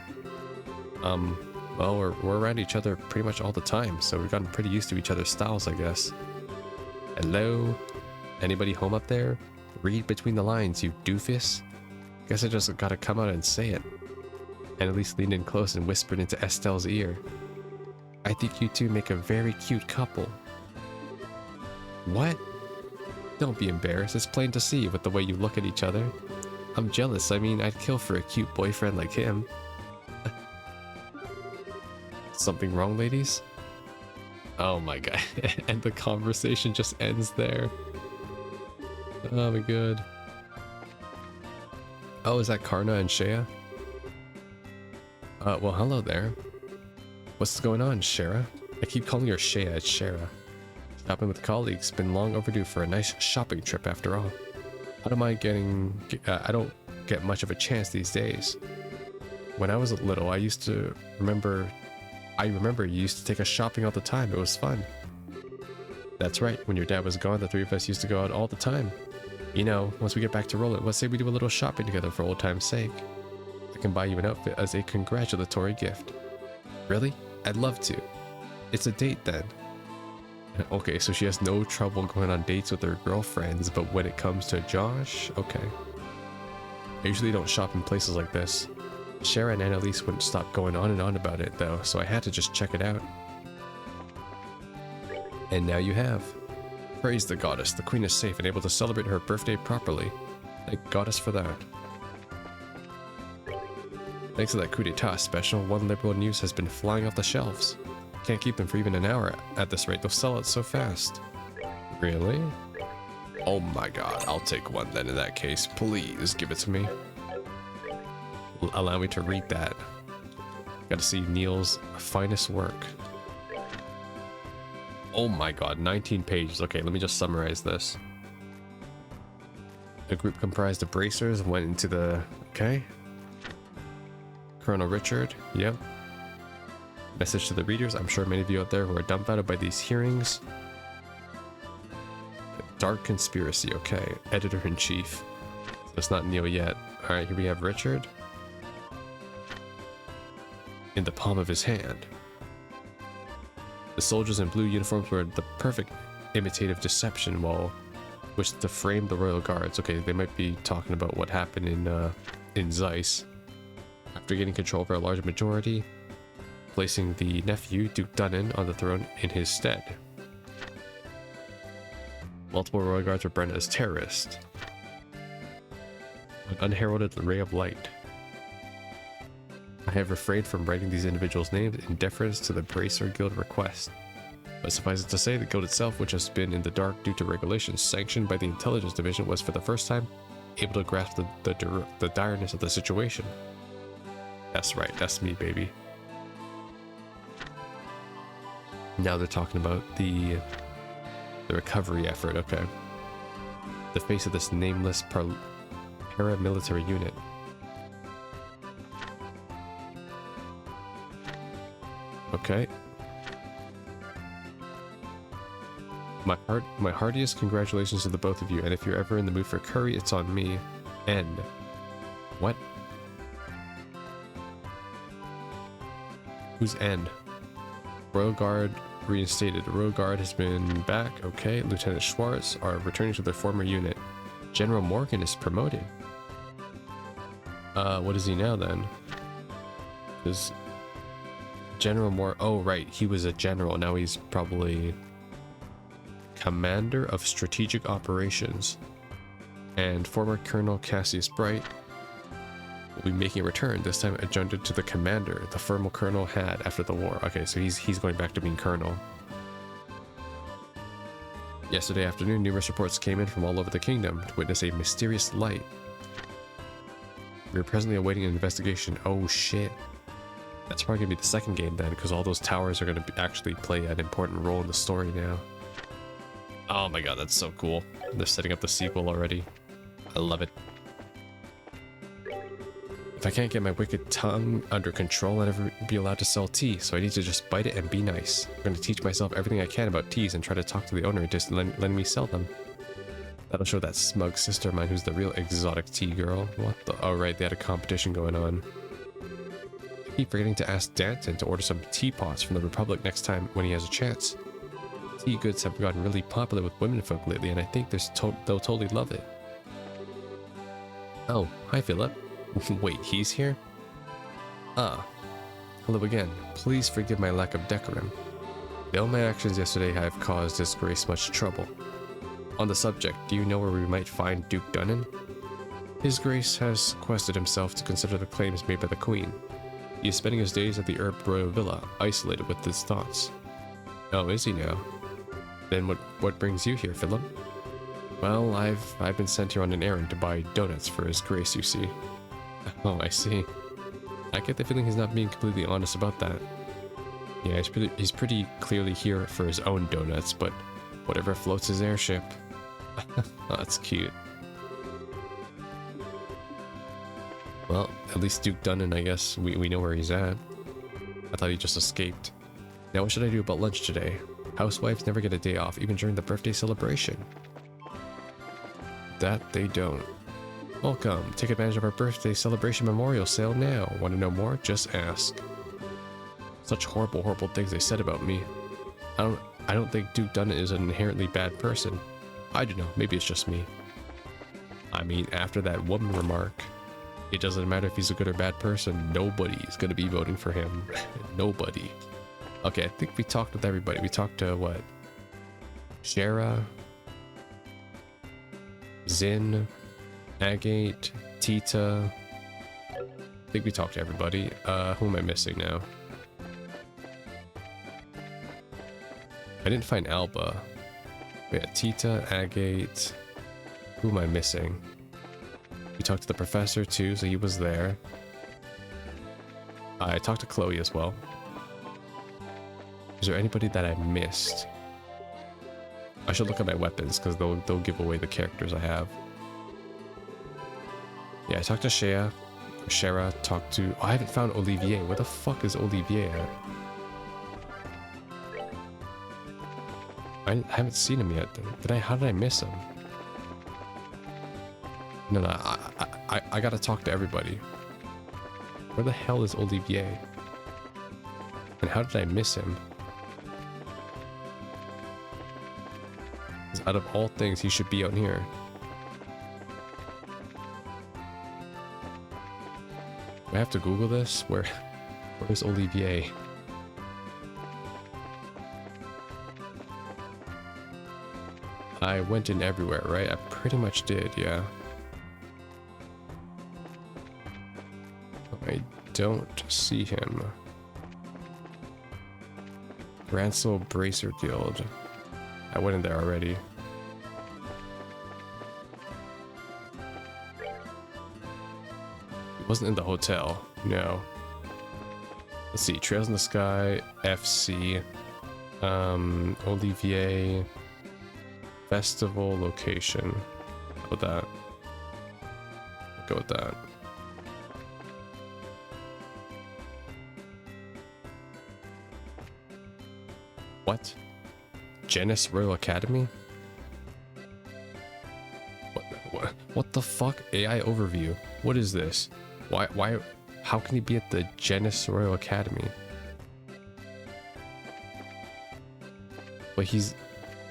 Well, we're around each other pretty much all the time, so we've gotten pretty used to each other's styles, I guess. Hello? Anybody home up there? Read between the lines, you doofus. Guess I just gotta come out and say it. Annalise leaned in close and whispered into Estelle's ear. I think you two make a very cute couple. What? Don't be embarrassed, it's plain to see with the way you look at each other. I'm jealous, I mean, I'd kill for a cute boyfriend like him. Something wrong, ladies? Oh my god, and the conversation just ends there. Oh my god. Oh, is that Karna and Shea? Well, hello there. What's going on, Shara? I keep calling her Shea, it's Shara. Shopping with colleagues, been long overdue for a nice shopping trip after all. How am I getting... I don't get much of a chance these days. When I was little, I remember you used to take us shopping all the time. It was fun. That's right, when your dad was gone, the three of us used to go out all the time. You know, once we get back to rolling, let's say we do a little shopping together for old time's sake. I can buy you an outfit as a congratulatory gift. Really? I'd love to. It's a date then. Okay, so she has no trouble going on dates with her girlfriends, but when it comes to Josh, okay. I usually don't shop in places like this. Shara and Annalise wouldn't stop going on and on about it though, so I had to just check it out. And now you have. Praise the goddess, the queen is safe and able to celebrate her birthday properly. Thank goddess for that. Thanks to that coup d'etat special, one liberal news has been flying off the shelves. Can't keep them for even an hour at this rate, they'll sell it so fast. Really? Oh my god, I'll take one then in that case. Please give it to me. Allow me to read that. Gotta see Neil's finest work. Oh my god, 19 pages. Okay, let me just summarize this. A group comprised of bracers went into the... Okay. Colonel Richard, yep. Message to the readers. I'm sure many of you out there who are dumbfounded by these hearings. Dark conspiracy, okay. Editor-in-chief. So it's not Neil yet. Alright, here we have Richard. In the palm of his hand. The soldiers in blue uniforms were the perfect imitative deception while which to frame the royal guards. Okay, they might be talking about what happened in Zeiss. After getting control over a large majority, placing the nephew, Duke Dunnan, on the throne in his stead. Multiple royal guards were branded as terrorists. An unheralded ray of light. I have refrained from writing these individuals' names in deference to the Bracer Guild request. But suffice it to say, the guild itself, which has been in the dark due to regulations sanctioned by the Intelligence Division, was for the first time able to grasp the direness of the situation. That's right, that's me, baby. Now they're talking about the recovery effort, okay. The face of this nameless paramilitary unit. Okay. My heartiest congratulations to the both of you, and if you're ever in the mood for curry, it's on me. End. What? Who's end? Royal Guard reinstated. Royal Guard has been back. Okay. Lieutenant Schwartz are returning to their former unit. General Morgan is promoted. What is he now then? Is General oh right, he was a general, now he's probably Commander of Strategic Operations. And former Colonel Cassius Bright will be making a return, this time adjuncted to the commander the former colonel had after the war. Okay, so he's going back to being colonel. Yesterday afternoon, numerous reports came in from all over the kingdom to witness a mysterious light. We are presently awaiting an investigation. Oh shit. That's probably gonna be the second game then, because all those towers are gonna actually play an important role in the story now. Oh my god, that's so cool. They're setting up the sequel already. I love it. If I can't get my wicked tongue under control, I'll never be allowed to sell tea, so I need to just bite it and be nice. I'm going to teach myself everything I can about teas and try to talk to the owner into just letting me sell them. That'll show that smug sister of mine who's the real exotic tea girl. What the? Oh right, they had a competition going on. I keep forgetting to ask Danton to order some teapots from the Republic next time when he has a chance. Tea goods have gotten really popular with womenfolk lately, and I think they'll totally love it. Oh, hi Philip. Wait, he's here? Ah. Hello again. Please forgive my lack of decorum. All my actions yesterday have caused His Grace much trouble. On the subject, do you know where we might find Duke Dunnan? His Grace has sequestered himself to consider the claims made by the Queen. He is spending his days at the Herb Royal Villa, isolated with his thoughts. Oh, is he now? Then what brings you here, Philip? Well, I've been sent here on an errand to buy donuts for his grace, you see. Oh, I see. I get the feeling he's not being completely honest about that. Yeah, he's pretty clearly here for his own donuts, but whatever floats his airship. Oh, that's cute. Well, at least Duke Dunnan, I guess, we know where he's at. I thought he just escaped. Now what should I do about lunch today? Housewives never get a day off, even during the birthday celebration. That they don't. Welcome, take advantage of our birthday celebration memorial sale now. Want to know more? Just ask. Such horrible, horrible things they said about me. I don't think Duke Dunnan is an inherently bad person. I don't know, maybe it's just me. I mean, after that woman remark, it doesn't matter if he's a good or bad person, nobody is going to be voting for him. Nobody. Okay, I think we talked with everybody. We talked to, what? Shara, Zin, Agate, Tita. I think we talked to everybody. Who am I missing now? I didn't find Alba. We had Tita, Agate. Who am I missing? We talked to the professor too, so he was there. I talked to Chloe as well. Is there anybody that I missed? I should look at my weapons because they'll give away the characters I have. Yeah, I talked to Shara, talked to... Oh, I haven't found Olivier. Where the fuck is Olivier at? I haven't seen him yet. How did I miss him? No, I gotta talk to everybody. Where the hell is Olivier? And how did I miss him? Because out of all things, he should be out here. Do I have to Google this? Where's Olivier? I went in everywhere, right? I pretty much did, yeah. I don't see him. Ransel Bracer Guild. I went in there already. He wasn't in the hotel, no. Let's see, Trails in the Sky, FC, Olivier, Festival location. How about that? Go with that. What? Genis Royal Academy? What the fuck? AI overview. What is this? Why, how can he be at the Genis Royal Academy? But he's...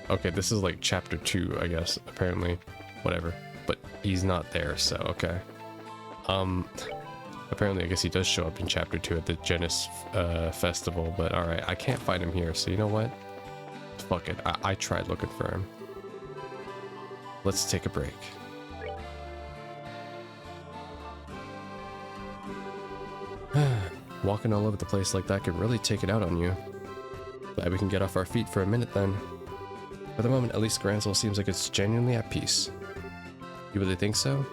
Okay, this is like chapter 2, I guess, apparently. Whatever. But he's not there, so okay. Apparently, I guess he does show up in chapter 2 at the Genis festival, but alright, I can't find him here, so you know what? Fuck it, I tried looking for him. Let's take a break. Walking all over the place like that could really take it out on you. Glad we can get off our feet for a minute then. For the moment, at least Gransel seems like it's genuinely at peace. You really think so?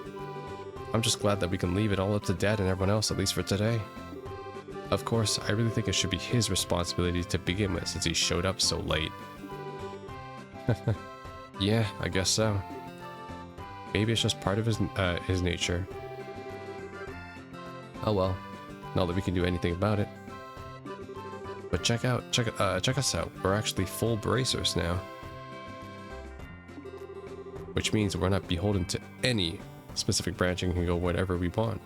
I'm just glad that we can leave it all up to Dad and everyone else, at least for today. Of course, I really think it should be his responsibility to begin with since he showed up so late. Yeah, I guess so. Maybe it's just part of his nature. Oh well, not that we can do anything about it. But check us out. We're actually full bracers now. Which means we're not beholden to any specific branching, can go whatever we want.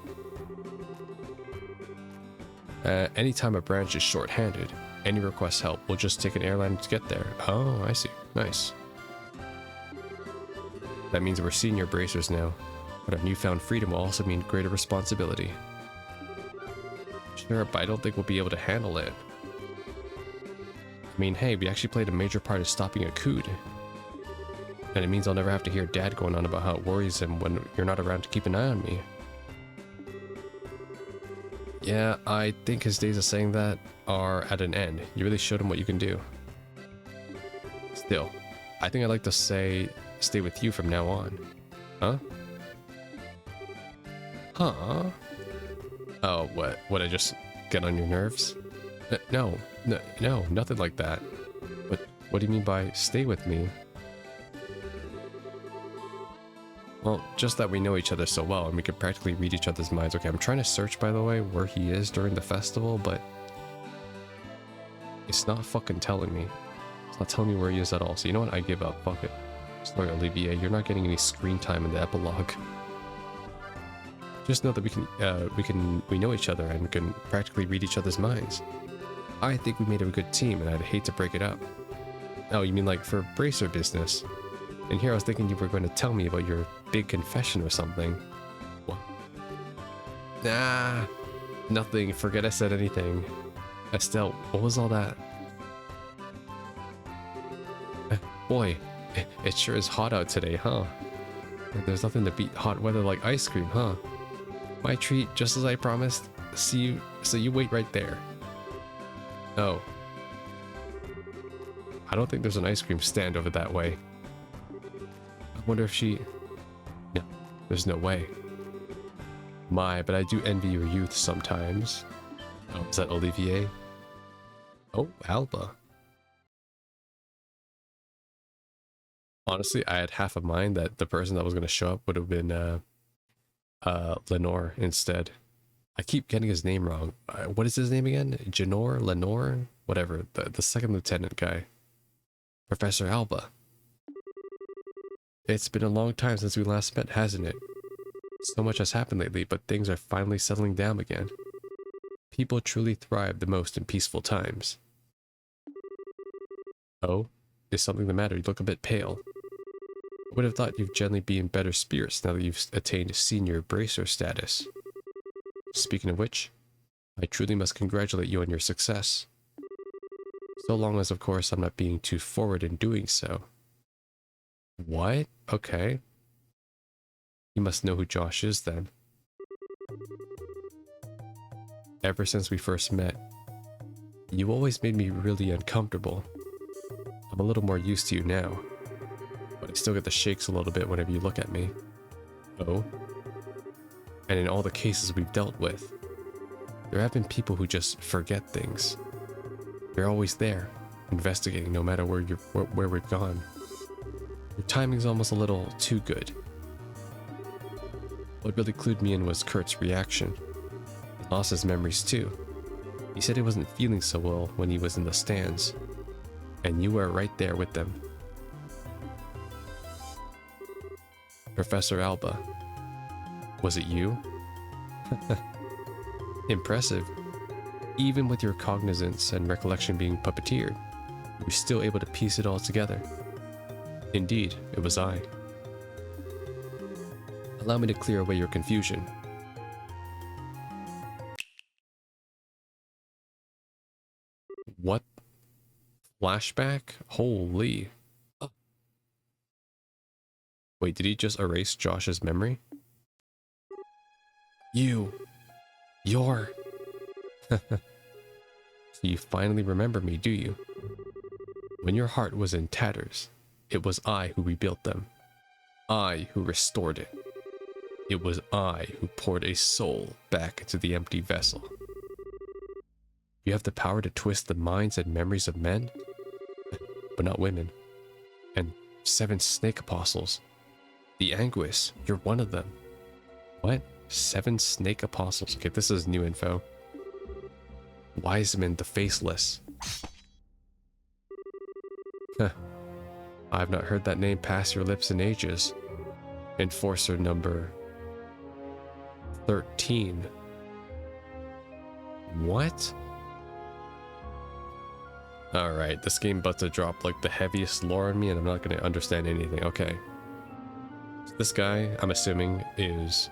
Anytime a branch is short-handed, any request help, we'll just take an airline to get there. Oh, I see. Nice. That means we're senior bracers now, but our newfound freedom will also mean greater responsibility. Sure, but I don't think we'll be able to handle it. I mean, hey, we actually played a major part in stopping a coup. And it means I'll never have to hear Dad going on about how it worries him when you're not around to keep an eye on me. Yeah, I think his days of saying that are at an end. You really showed him what you can do. Still, I think I'd like to say stay with you from now on. Huh? Huh? Oh, what? Would I just get on your nerves? No, nothing like that. What do you mean by stay with me? Well, just that we know each other so well and we could practically read each other's minds. Okay, I'm trying to search, by the way, where he is during the festival, but it's not fucking telling me. It's not telling me where he is at all. So you know what? I give up. Fuck it. Sorry, Olivier. You're not getting any screen time in the epilogue. Just know that we know each other and can practically read each other's minds. I think we made a good team, and I'd hate to break it up. Oh, you mean like for bracer business? And here I was thinking you were going to tell me about your big confession or something. What? Nah, nothing. Forget I said anything. Estelle, what was all that? Boy, it sure is hot out today, huh? There's nothing to beat hot weather like ice cream, huh? My treat, just as I promised. See you, so you wait right there. Oh. I don't think there's an ice cream stand over that way. I wonder if she... No, there's no way. My, but I do envy your youth sometimes. Oh, is that Olivier? Oh, Alba. Honestly, I had half a mind that the person that was going to show up would have been Lenore instead. I keep getting his name wrong. What is his name again? Janor? Lenore? Whatever. The second lieutenant guy. Professor Alba. It's been a long time since we last met, hasn't it? So much has happened lately, but things are finally settling down again. People truly thrive the most in peaceful times. Oh? Is something the matter? You look a bit pale. I would have thought you'd generally be in better spirits now that you've attained senior bracer status. Speaking of which, I truly must congratulate you on your success. So long as, of course, I'm not being too forward in doing so. What? Okay. You must know who Josh is then. Ever since we first met, you always made me really uncomfortable. I'm a little more used to you now, but I still get the shakes a little bit whenever you look at me. Oh? And in all the cases we've dealt with, there have been people who just forget things. They're always there, investigating no matter where we've gone. Your timing's almost a little too good. What really clued me in was Kurt's reaction. He lost his memories too. He said he wasn't feeling so well when he was in the stands, and you were right there with them. Professor Alba. Was it you? Impressive. Even with your cognizance and recollection being puppeteered, you were still able to piece it all together. Indeed, it was I. Allow me to clear away your confusion. What? Flashback? Holy. Oh. Wait, did he just erase Josh's memory? You're... So you finally remember me, do you? When your heart was in tatters, it was I who rebuilt them. I who restored it. It was I who poured a soul back into the empty vessel. You have the power to twist the minds and memories of men, but not women. And 7 snake apostles. The Anguis, you're one of them. What? 7 snake apostles? Okay, this is new info. Wiseman the Faceless. Huh. I've not heard that name pass your lips in ages. Enforcer number 13. What? Alright, this game about to drop like the heaviest lore on me and I'm not going to understand anything. Okay. So this guy, I'm assuming, is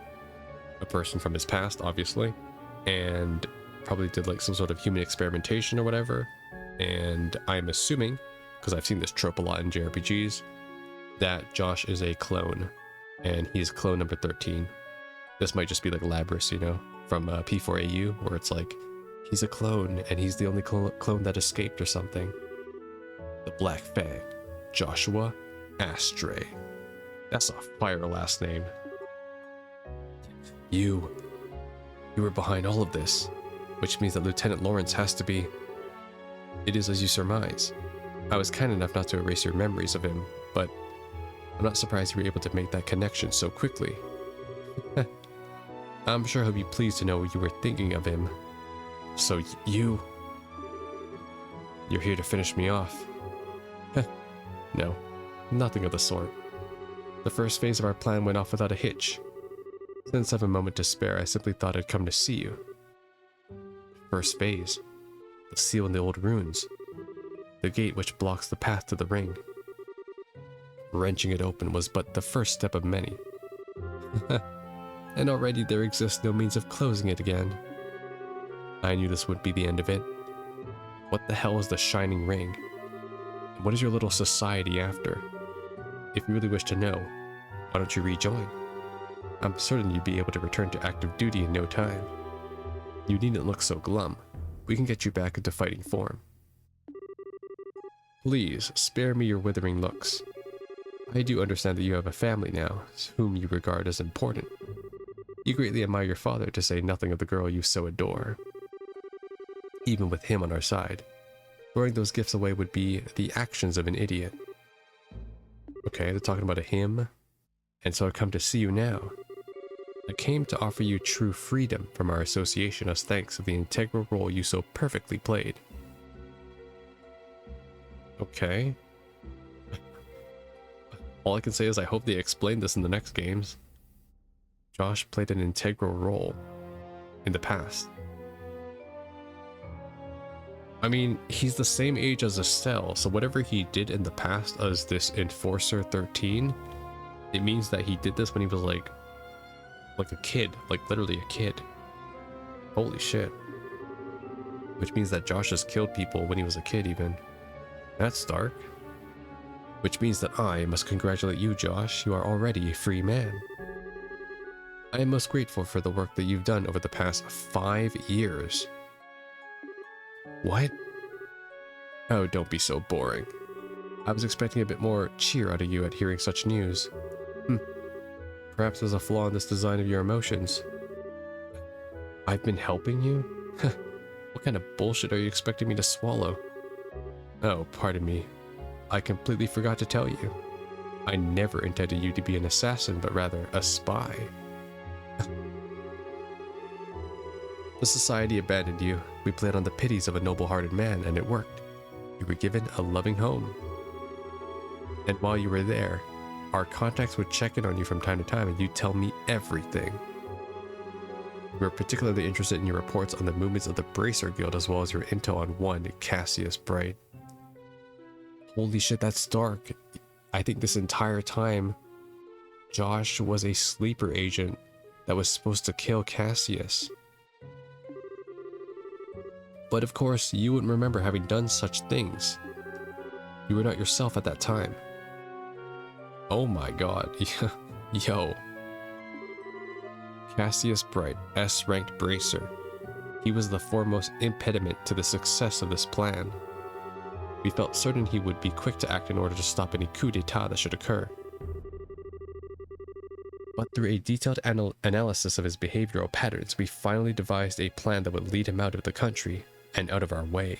a person from his past, obviously. And probably did like some sort of human experimentation or whatever. And I'm assuming, because I've seen this trope a lot in JRPGs, that Josh is a clone. And he's clone number 13. This might just be like Labris, you know, from P4AU, where it's like, he's a clone, and he's the only clone that escaped or something. The Black Fang, Joshua Astray. That's a fire last name. You were behind all of this, which means that Lieutenant Lawrence has to be... It is as you surmise. I was kind enough not to erase your memories of him, but I'm not surprised you were able to make that connection so quickly. I'm sure he'll be pleased to know you were thinking of him. So you're here to finish me off. No, nothing of the sort. The first phase of our plan went off without a hitch. Since I have a moment to spare, I simply thought I'd come to see you. First phase. The seal in the old ruins. The gate which blocks the path to the ring. Wrenching it open was but the first step of many. And already there exists no means of closing it again. I knew this would be the end of it. What the hell is the shining ring? And what is your little society after? If you really wish to know, why don't you rejoin? I'm certain you'd be able to return to active duty in no time. You needn't look so glum. We can get you back into fighting form. Please, spare me your withering looks. I do understand that you have a family now, whom you regard as important. You greatly admire your father, to say nothing of the girl you so adore. Even with him on our side, throwing those gifts away would be the actions of an idiot. Okay, they're talking about a him, and so I come to see you now. I came to offer you true freedom from our association as thanks to the integral role you so perfectly played. Okay. All I can say is I hope they explain this in the next games. Josh played an integral role in the past. I mean, he's the same age as Estelle, so whatever he did in the past as this Enforcer 13, it means that he did this when he was like a kid, like literally a kid. Holy shit. Which means that Josh has killed people when he was a kid even. That's dark. Which means that I must congratulate you, Josh. You are already a free man. I am most grateful for the work that you've done over the past 5 years. What? Oh, don't be so boring. I was expecting a bit more cheer out of you at hearing such news. Perhaps there's a flaw in this design of your emotions. I've been helping you? What kind of bullshit are you expecting me to swallow? Oh, pardon me. I completely forgot to tell you. I never intended you to be an assassin, but rather a spy. The society abandoned you. We played on the pities of a noble-hearted man, and it worked. You were given a loving home. And while you were there, our contacts would check in on you from time to time, and you'd tell me everything. We were particularly interested in your reports on the movements of the Bracer Guild, as well as your intel on one Cassius Bright. Holy shit, that's dark. I think this entire time, Josh was a sleeper agent that was supposed to kill Cassius. But of course, you wouldn't remember having done such things. You were not yourself at that time. Oh my god. Yo. Cassius Bright, S-ranked Bracer. He was the foremost impediment to the success of this plan. We felt certain he would be quick to act in order to stop any coup d'etat that should occur. But through a detailed analysis of his behavioral patterns, we finally devised a plan that would lead him out of the country and out of our way.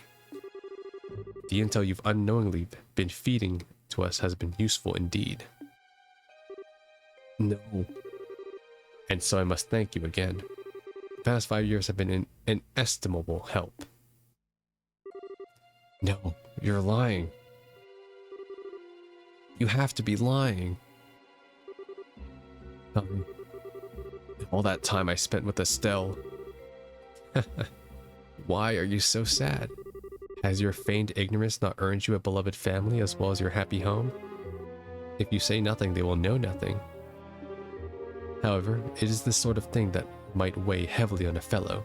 The intel you've unknowingly been feeding to us has been useful indeed. No. And so I must thank you again. The past 5 years have been an inestimable help. No, you're lying. You have to be lying. All that time I spent with Estelle. Why are you so sad? Has your feigned ignorance not earned you a beloved family as well as your happy home? If you say nothing, they will know nothing. However, it is this sort of thing that might weigh heavily on a fellow.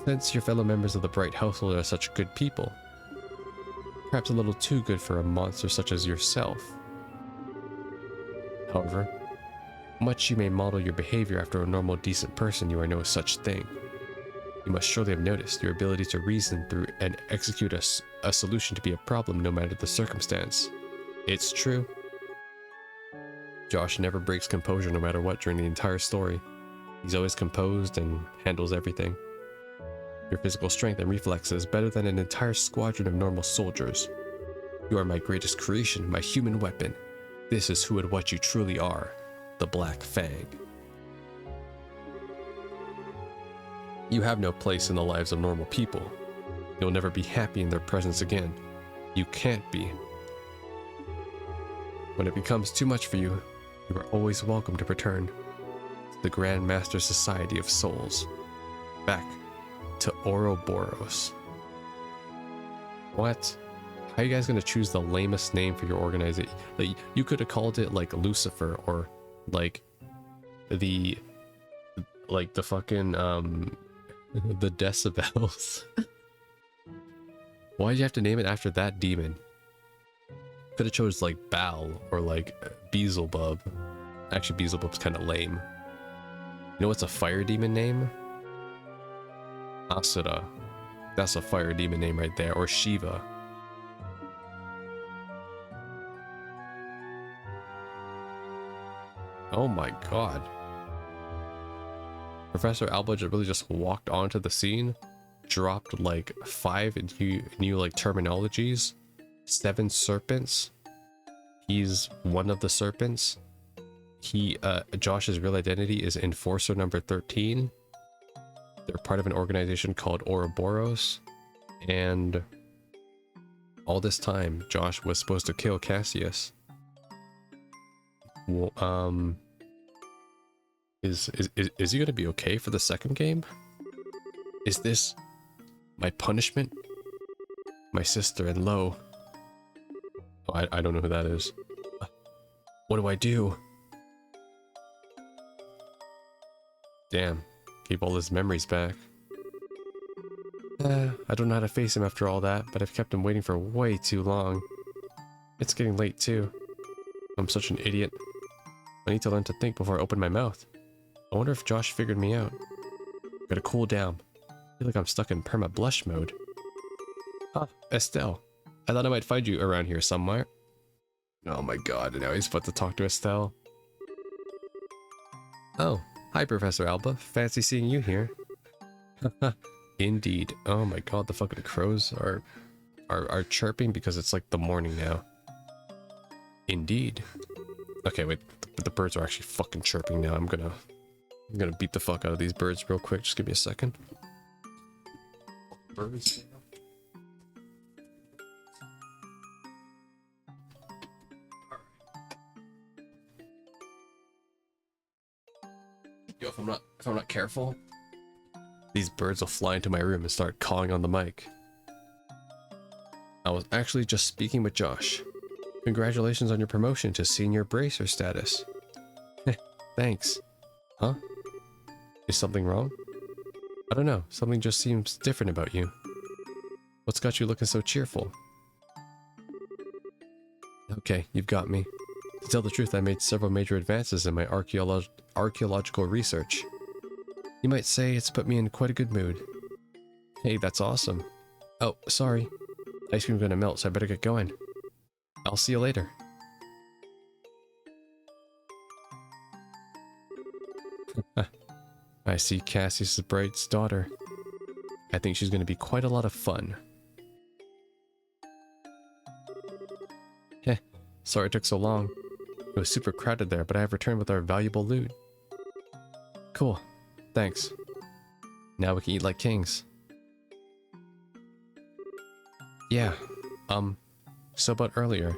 Since your fellow members of the Bright household are such good people, perhaps a little too good for a monster such as yourself. However, much you may model your behavior after a normal, decent person, you are no such thing. You must surely have noticed your ability to reason through and execute a solution to be a problem no matter the circumstance. It's true. Josh never breaks composure no matter what during the entire story. He's always composed and handles everything. Your physical strength and reflexes better than an entire squadron of normal soldiers. You are my greatest creation, my human weapon. This is who and what you truly are, the Black Fang. You have no place in the lives of normal people. You'll never be happy in their presence again. You can't be. When it becomes too much for you, you are always welcome to return to the Grand Master Society of Souls. Back to Ouroboros. What? How are you guys gonna choose the lamest name for your organization? Like, you could have called it like Lucifer or like the fucking the decibels. Why'd you have to name it after that demon? Could have chose like Baal or like Beelzebub. Actually, Beelzebub's kind of lame. You know what's a fire demon name? Asura. That's a fire demon name right there. Or Shiva. Oh my god. Professor Alba really just walked onto the scene, dropped like 5 new like terminologies, 7 serpents. He's one of the serpents. Josh's real identity is Enforcer number 13. They're part of an organization called Ouroboros. And all this time, Josh was supposed to kill Cassius. Well, is he gonna be okay for the second game? Is this my punishment? My sister and Lo. Oh, I don't know who that is. What do I do? Damn, keep all his memories back. I don't know how to face him after all that, but I've kept him waiting for way too long. It's getting late too. I'm such an idiot. I need to learn to think before I open my mouth. I wonder if Josh figured me out. Gotta cool down. I feel like I'm stuck in perma blush mode. Ah, Estelle. I thought I might find you around here somewhere. Oh my god, now he's about to talk to Estelle. Oh, hi Professor Alba. Fancy seeing you here. Indeed. Oh my god, the fucking crows are chirping because it's like the morning now. Indeed. Okay, wait. The birds are actually fucking chirping now. I'm gonna beat the fuck out of these birds real quick. Just give me a second. Birds. Yo, if I'm not careful, these birds will fly into my room and start calling on the mic. I was actually just speaking with Josh. Congratulations on your promotion to senior bracer status. Thanks. Huh? Is something wrong? I don't know. Something just seems different about you. What's got you looking so cheerful? Okay, you've got me. To tell the truth, I made several major advances in my archaeological research. You might say it's put me in quite a good mood. Hey, that's awesome. Oh, sorry. Ice cream's gonna melt, so I better get going. I'll see you later. I see Cassius' bride's daughter. I think she's gonna be quite a lot of fun. Heh, sorry it took so long. It was super crowded there, but I have returned with our valuable loot. Cool, thanks. Now we can eat like kings. Yeah, so about earlier.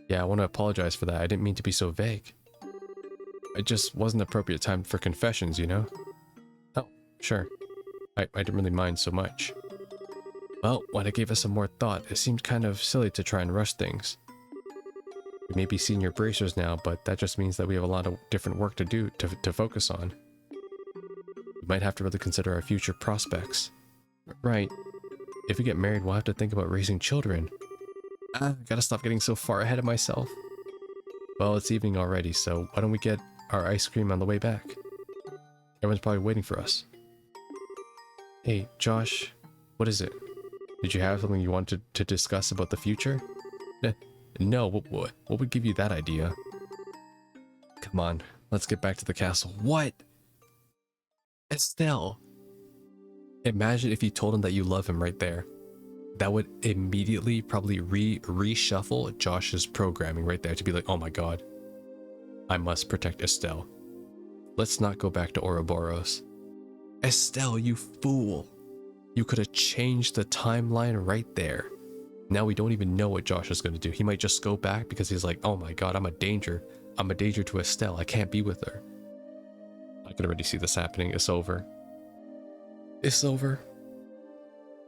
Yeah, I want to apologize for that. I didn't mean to be so vague. It just wasn't appropriate time for confessions, you know? Oh, sure. I didn't really mind so much. Well, when I gave it some more thought, it seemed kind of silly to try and rush things. We may be senior bracers now, but that just means that we have a lot of different work to do to focus on. We might have to really consider our future prospects. Right. If we get married, we'll have to think about raising children. Gotta stop getting so far ahead of myself. Well, it's evening already, so why don't we get our ice cream on the way back? Everyone's probably waiting for us. Hey, Josh, what is it? Did you have something you wanted to discuss about the future? No, what would give you that idea? Come on, let's get back to the castle. What? Estelle! Imagine if you told him that you love him right there. That would immediately probably reshuffle Josh's programming right there to be like, oh my god, I must protect Estelle. Let's not go back to Ouroboros. Estelle, you fool! You could have changed the timeline right there. Now we don't even know what Josh is going to do. He might just go back because he's like, oh my god, I'm a danger. I'm a danger to Estelle. I can't be with her. I can already see this happening. It's over. It's over.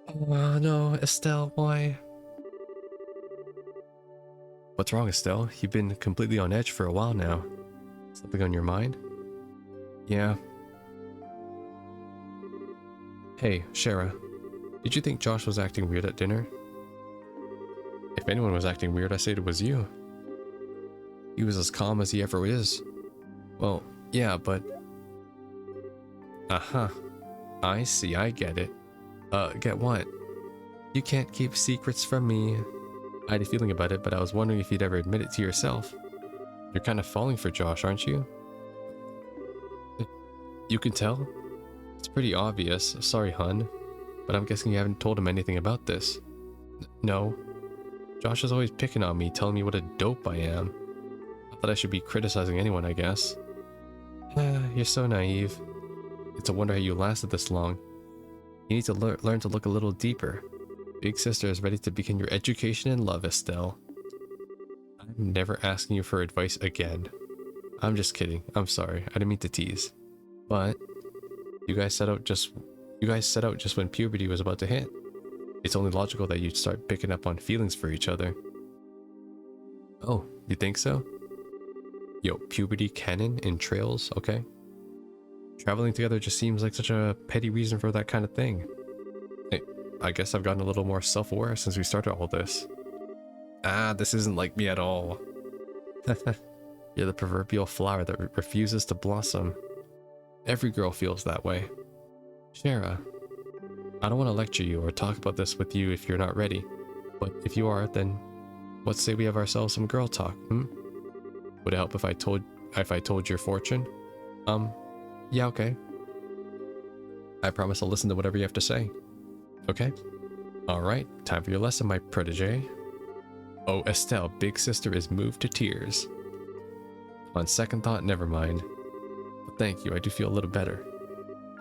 Oh no, Estelle, why? What's wrong, Estelle? You've been completely on edge for a while now. Something on your mind? Yeah. Hey, Shara. Did you think Josh was acting weird at dinner? If anyone was acting weird, I said it was you. He was as calm as he ever is. Well, yeah, but... Uh-huh. I see, I get it. Get what? You can't keep secrets from me. I had a feeling about it, but I was wondering if you'd ever admit it to yourself. You're kind of falling for Josh, aren't you? You can tell? It's pretty obvious. Sorry, hun. But I'm guessing you haven't told him anything about this. No. Josh is always picking on me, telling me what a dope I am. Not that I should be criticizing anyone, I guess. You're so naive. It's a wonder how you lasted this long. You need to learn to look a little deeper. Big sister is ready to begin your education in love, Estelle. I'm never asking you for advice again. I'm just kidding. I'm sorry. I didn't mean to tease. But you guys set out just when puberty was about to hit. It's only logical that you'd start picking up on feelings for each other. Oh, you think so? Yo, puberty canon in trails, okay? Traveling together just seems like such a petty reason for that kind of thing. Hey, I guess I've gotten a little more self-aware since we started all this. Ah, this isn't like me at all. You're the proverbial flower that refuses to blossom. Every girl feels that way. Shara, I don't want to lecture you or talk about this with you if you're not ready. But if you are, then let's say we have ourselves some girl talk, hmm? Would it help if I told your fortune? Yeah, okay. I promise I'll listen to whatever you have to say. Okay? Alright, time for your lesson, my protege. Oh, Estelle, big sister is moved to tears. On second thought, never mind. But thank you, I do feel a little better.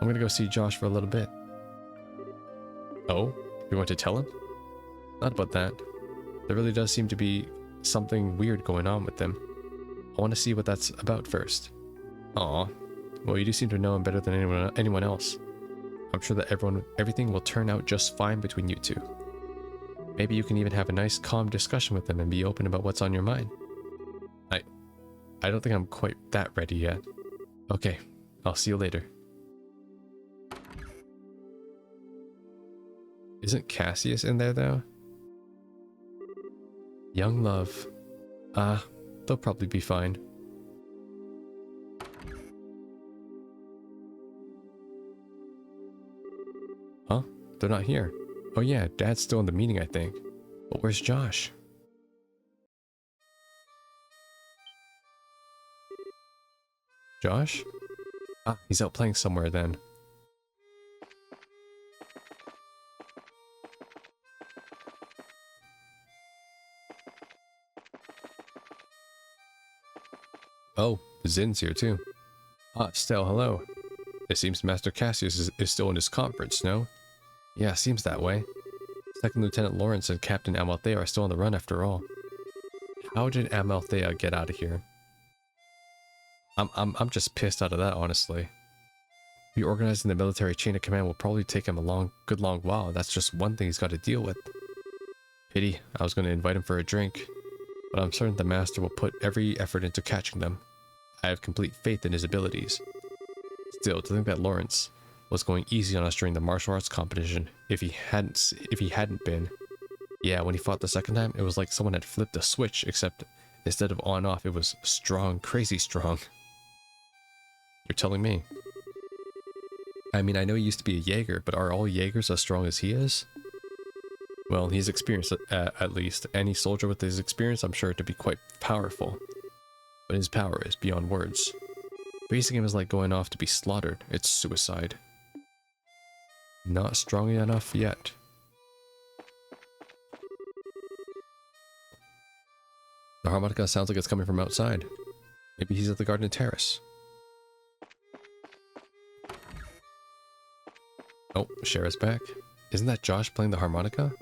I'm gonna go see Josh for a little bit. Oh? You want to tell him? Not about that. There really does seem to be something weird going on with him. I want to see what that's about first. Aw. Well, you do seem to know him better than anyone else. I'm sure that everything will turn out just fine between you two. Maybe you can even have a nice, calm discussion with him and be open about what's on your mind. I don't think I'm quite that ready yet. Okay, I'll see you later. Isn't Cassius in there, though? Young love. They'll probably be fine. Huh? They're not here. Oh yeah, Dad's still in the meeting, I think. But where's Josh? Josh? Ah, he's out playing somewhere then. Oh, Zin's here too. Ah, Estelle, hello. It seems Master Cassius is still in his conference, no? Yeah, seems that way. Second Lieutenant Lawrence and Captain Amalthea are still on the run after all. How did Amalthea get out of here? I'm just pissed out of that, honestly. Reorganizing the military chain of command will probably take him a good long while. That's just one thing he's got to deal with. Pity, I was going to invite him for a drink, but I'm certain the Master will put every effort into catching them. I have complete faith in his abilities. Still, to think that Lawrence was going easy on us during the martial arts competition, if he hadn't been. Yeah, when he fought the second time, it was like someone had flipped a switch, except instead of on-off, it was strong, crazy strong. You're telling me. I mean, I know he used to be a Jaeger, but are all Jaegers as strong as he is? Well, he's experienced at least. Any soldier with his experience, I'm sure, to be quite powerful. but his power is beyond words. Facing him is like going off to be slaughtered. It's suicide. Not strong enough yet. The harmonica sounds like it's coming from outside. Maybe he's at the garden terrace. Oh, Shara's back. Isn't that Josh playing the harmonica?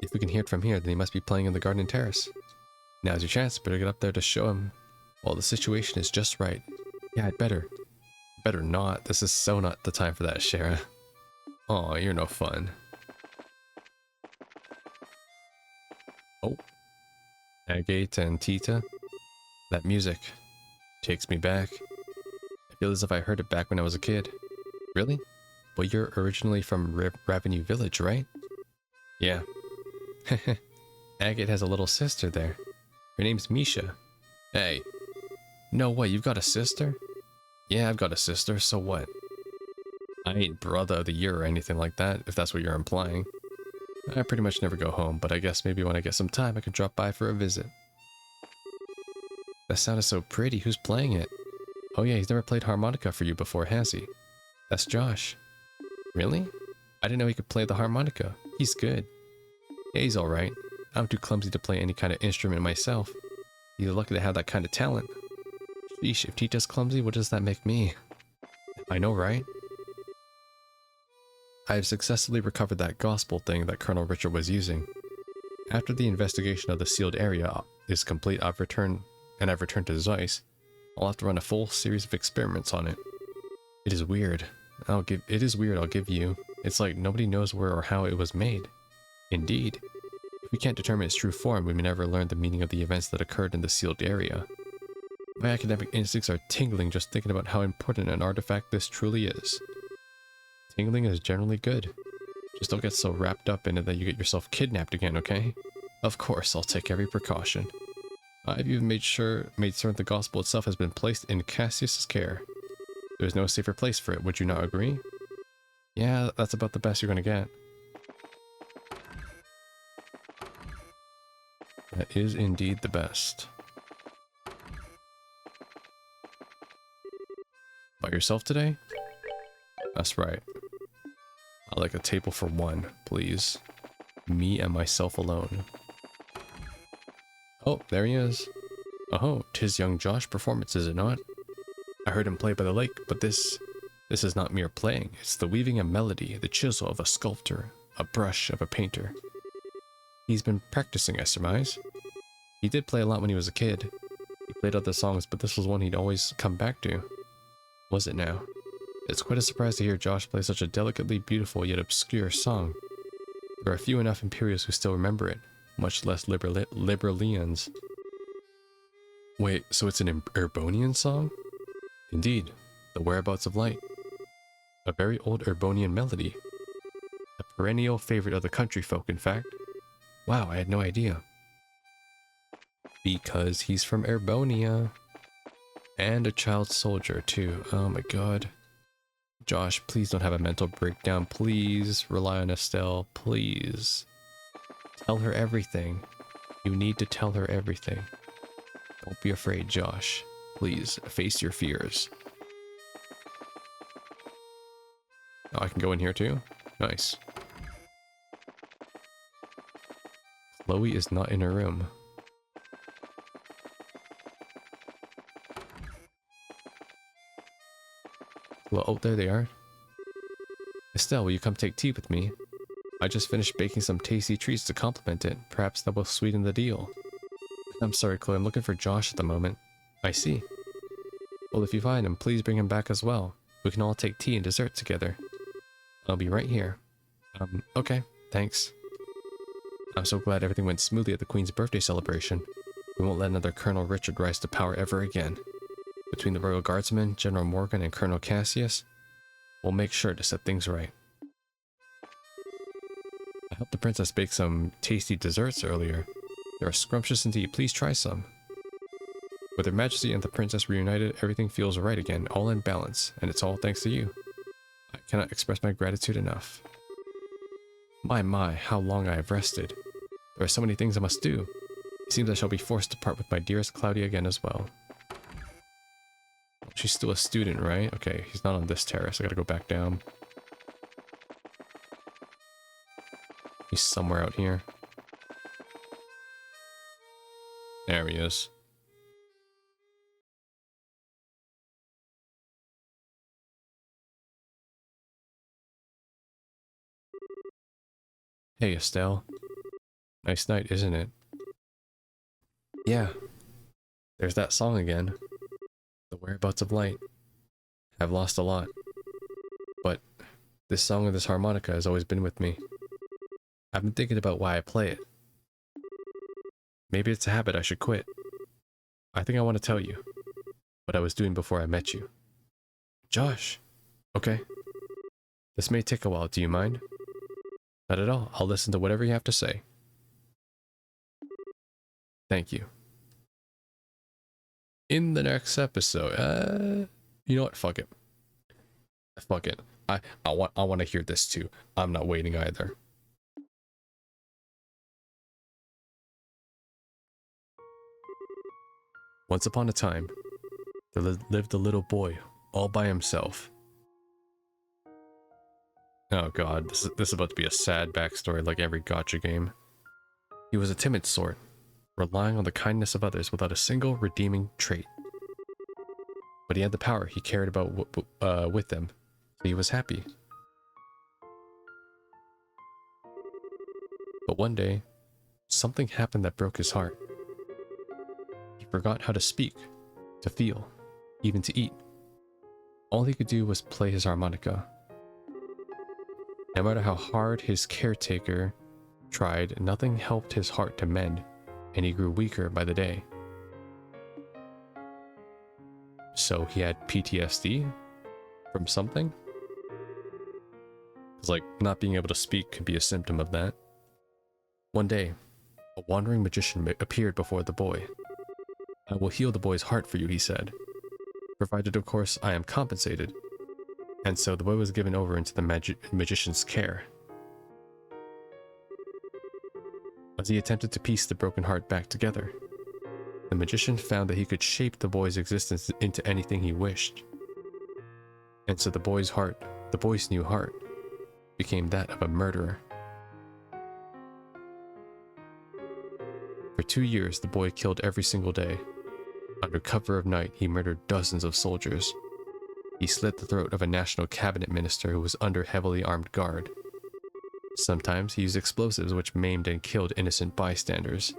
If we can hear it from here, then he must be playing in the garden terrace. Now's your chance. Better get up there to show him. Well, the situation is just right. Yeah, I'd better. Better not. This is so not the time for that, Shara. Aw, you're no fun. Oh. Agate and Tita. That music takes me back. I feel as if I heard it back when I was a kid. Really? Well, you're originally from Ravenue Village, right? Yeah. Agate has a little sister there. Her name's Misha. Hey. No way, you've got a sister? Yeah, I've got a sister, so what? I ain't brother of the year or anything like that, if that's what you're implying. I pretty much never go home, but I guess maybe when I get some time I can drop by for a visit. That sounded so pretty. Who's playing it? Oh yeah, he's never played harmonica for you before, has he? That's Josh. Really? I didn't know he could play the harmonica. He's good. Yeah, he's alright. I'm too clumsy to play any kind of instrument myself. You're lucky to have that kind of talent. Sheesh, if Tita's clumsy, what does that make me? I know, right? I have successfully recovered that gospel thing that Colonel Richard was using. After the investigation of the sealed area is complete, I've returned to Zeiss. I'll have to run a full series of experiments on it. It is weird. I'll give you. It's like nobody knows where or how it was made. Indeed. If we can't determine its true form, we may never learn the meaning of the events that occurred in the sealed area. My academic instincts are tingling just thinking about how important an artifact this truly is. Tingling is generally good. Just don't get so wrapped up in it that you get yourself kidnapped again, okay? Of course, I'll take every precaution. I've even made certain the gospel itself has been placed in Cassius's care. There's no safer place for it, would you not agree? Yeah, that's about the best you're gonna get. That is indeed the best. By yourself today? That's right. I'd like a table for one, please. Me and myself alone. Oh, there he is. Oh, 'tis young Josh performance, is it not? I heard him play by the lake, but this is not mere playing. It's the weaving of melody, the chisel of a sculptor, a brush of a painter. He's been practicing, I surmise. He did play a lot when he was a kid. He played other songs, but this was one he'd always come back to. Was it now? It's quite a surprise to hear Josh play such a delicately beautiful yet obscure song. There are few enough Imperials who still remember it, much less Liberalians. Wait, so it's an Urbonian song? Indeed, the whereabouts of light. A very old Urbonian melody. A perennial favorite of the country folk, in fact. Wow, I had no idea. Because he's from Urbonia. And a child soldier, too. Oh my god. Josh, please don't have a mental breakdown. Please rely on Estelle. Please. Tell her everything. You need to tell her everything. Don't be afraid, Josh. Please, face your fears. Oh, I can go in here too? Nice. Chloe is not in her room. Well, oh, there they are. Estelle, will you come take tea with me? I just finished baking some tasty treats to complement it. Perhaps that will sweeten the deal. I'm sorry, Chloe, I'm looking for Josh at the moment. I see. Well, if you find him, please bring him back as well. We can all take tea and dessert together. I'll be right here. Okay, thanks. I'm so glad everything went smoothly at the Queen's birthday celebration. We won't let another Colonel Richard rise to power ever again. Between the Royal Guardsmen, General Morgan, and Colonel Cassius, we'll make sure to set things right. I helped the princess bake some tasty desserts earlier. They are scrumptious indeed. Please try some. With Her Majesty and the princess reunited, everything feels right again, all in balance, and it's all thanks to you. I cannot express my gratitude enough. My, how long I have rested. There are so many things I must do. It seems I shall be forced to part with my dearest Claudia again as well. She's still a student, right? Okay, he's not on this terrace. I gotta go back down. He's somewhere out here. There he is. Hey, Estelle. Nice night, isn't it? Yeah. There's that song again. The Whereabouts of Light. I've lost a lot. But this song and this harmonica has always been with me. I've been thinking about why I play it. Maybe it's a habit I should quit. I think I want to tell you what I was doing before I met you. Josh! Okay. This may take a while, do you mind? Not at all, I'll listen to whatever you have to say. Thank you. In the next episode, you know what, fuck it. Fuck it. I want to hear this too. I'm not waiting either. Once upon a time, there lived a little boy all by himself. Oh god, this is about to be a sad backstory like every gacha game. He was a timid sort, relying on the kindness of others without a single redeeming trait. But he had the power he cared about with them, so he was happy. But one day, something happened that broke his heart. He forgot how to speak, to feel, even to eat. All he could do was play his harmonica. No matter how hard his caretaker tried, nothing helped his heart to mend, and he grew weaker by the day. So he had PTSD from something? It's like not being able to speak could be a symptom of that. One day, a wandering magician appeared before the boy. I will heal the boy's heart for you, he said. Provided, of course, I am compensated. And so the boy was given over into the magician's care. As he attempted to piece the broken heart back together, the magician found that he could shape the boy's existence into anything he wished. And so the boy's new heart, became that of a murderer. For 2 years, the boy killed every single day. Under cover of night, he murdered dozens of soldiers. He slit the throat of a national cabinet minister who was under heavily armed guard. Sometimes he used explosives which maimed and killed innocent bystanders.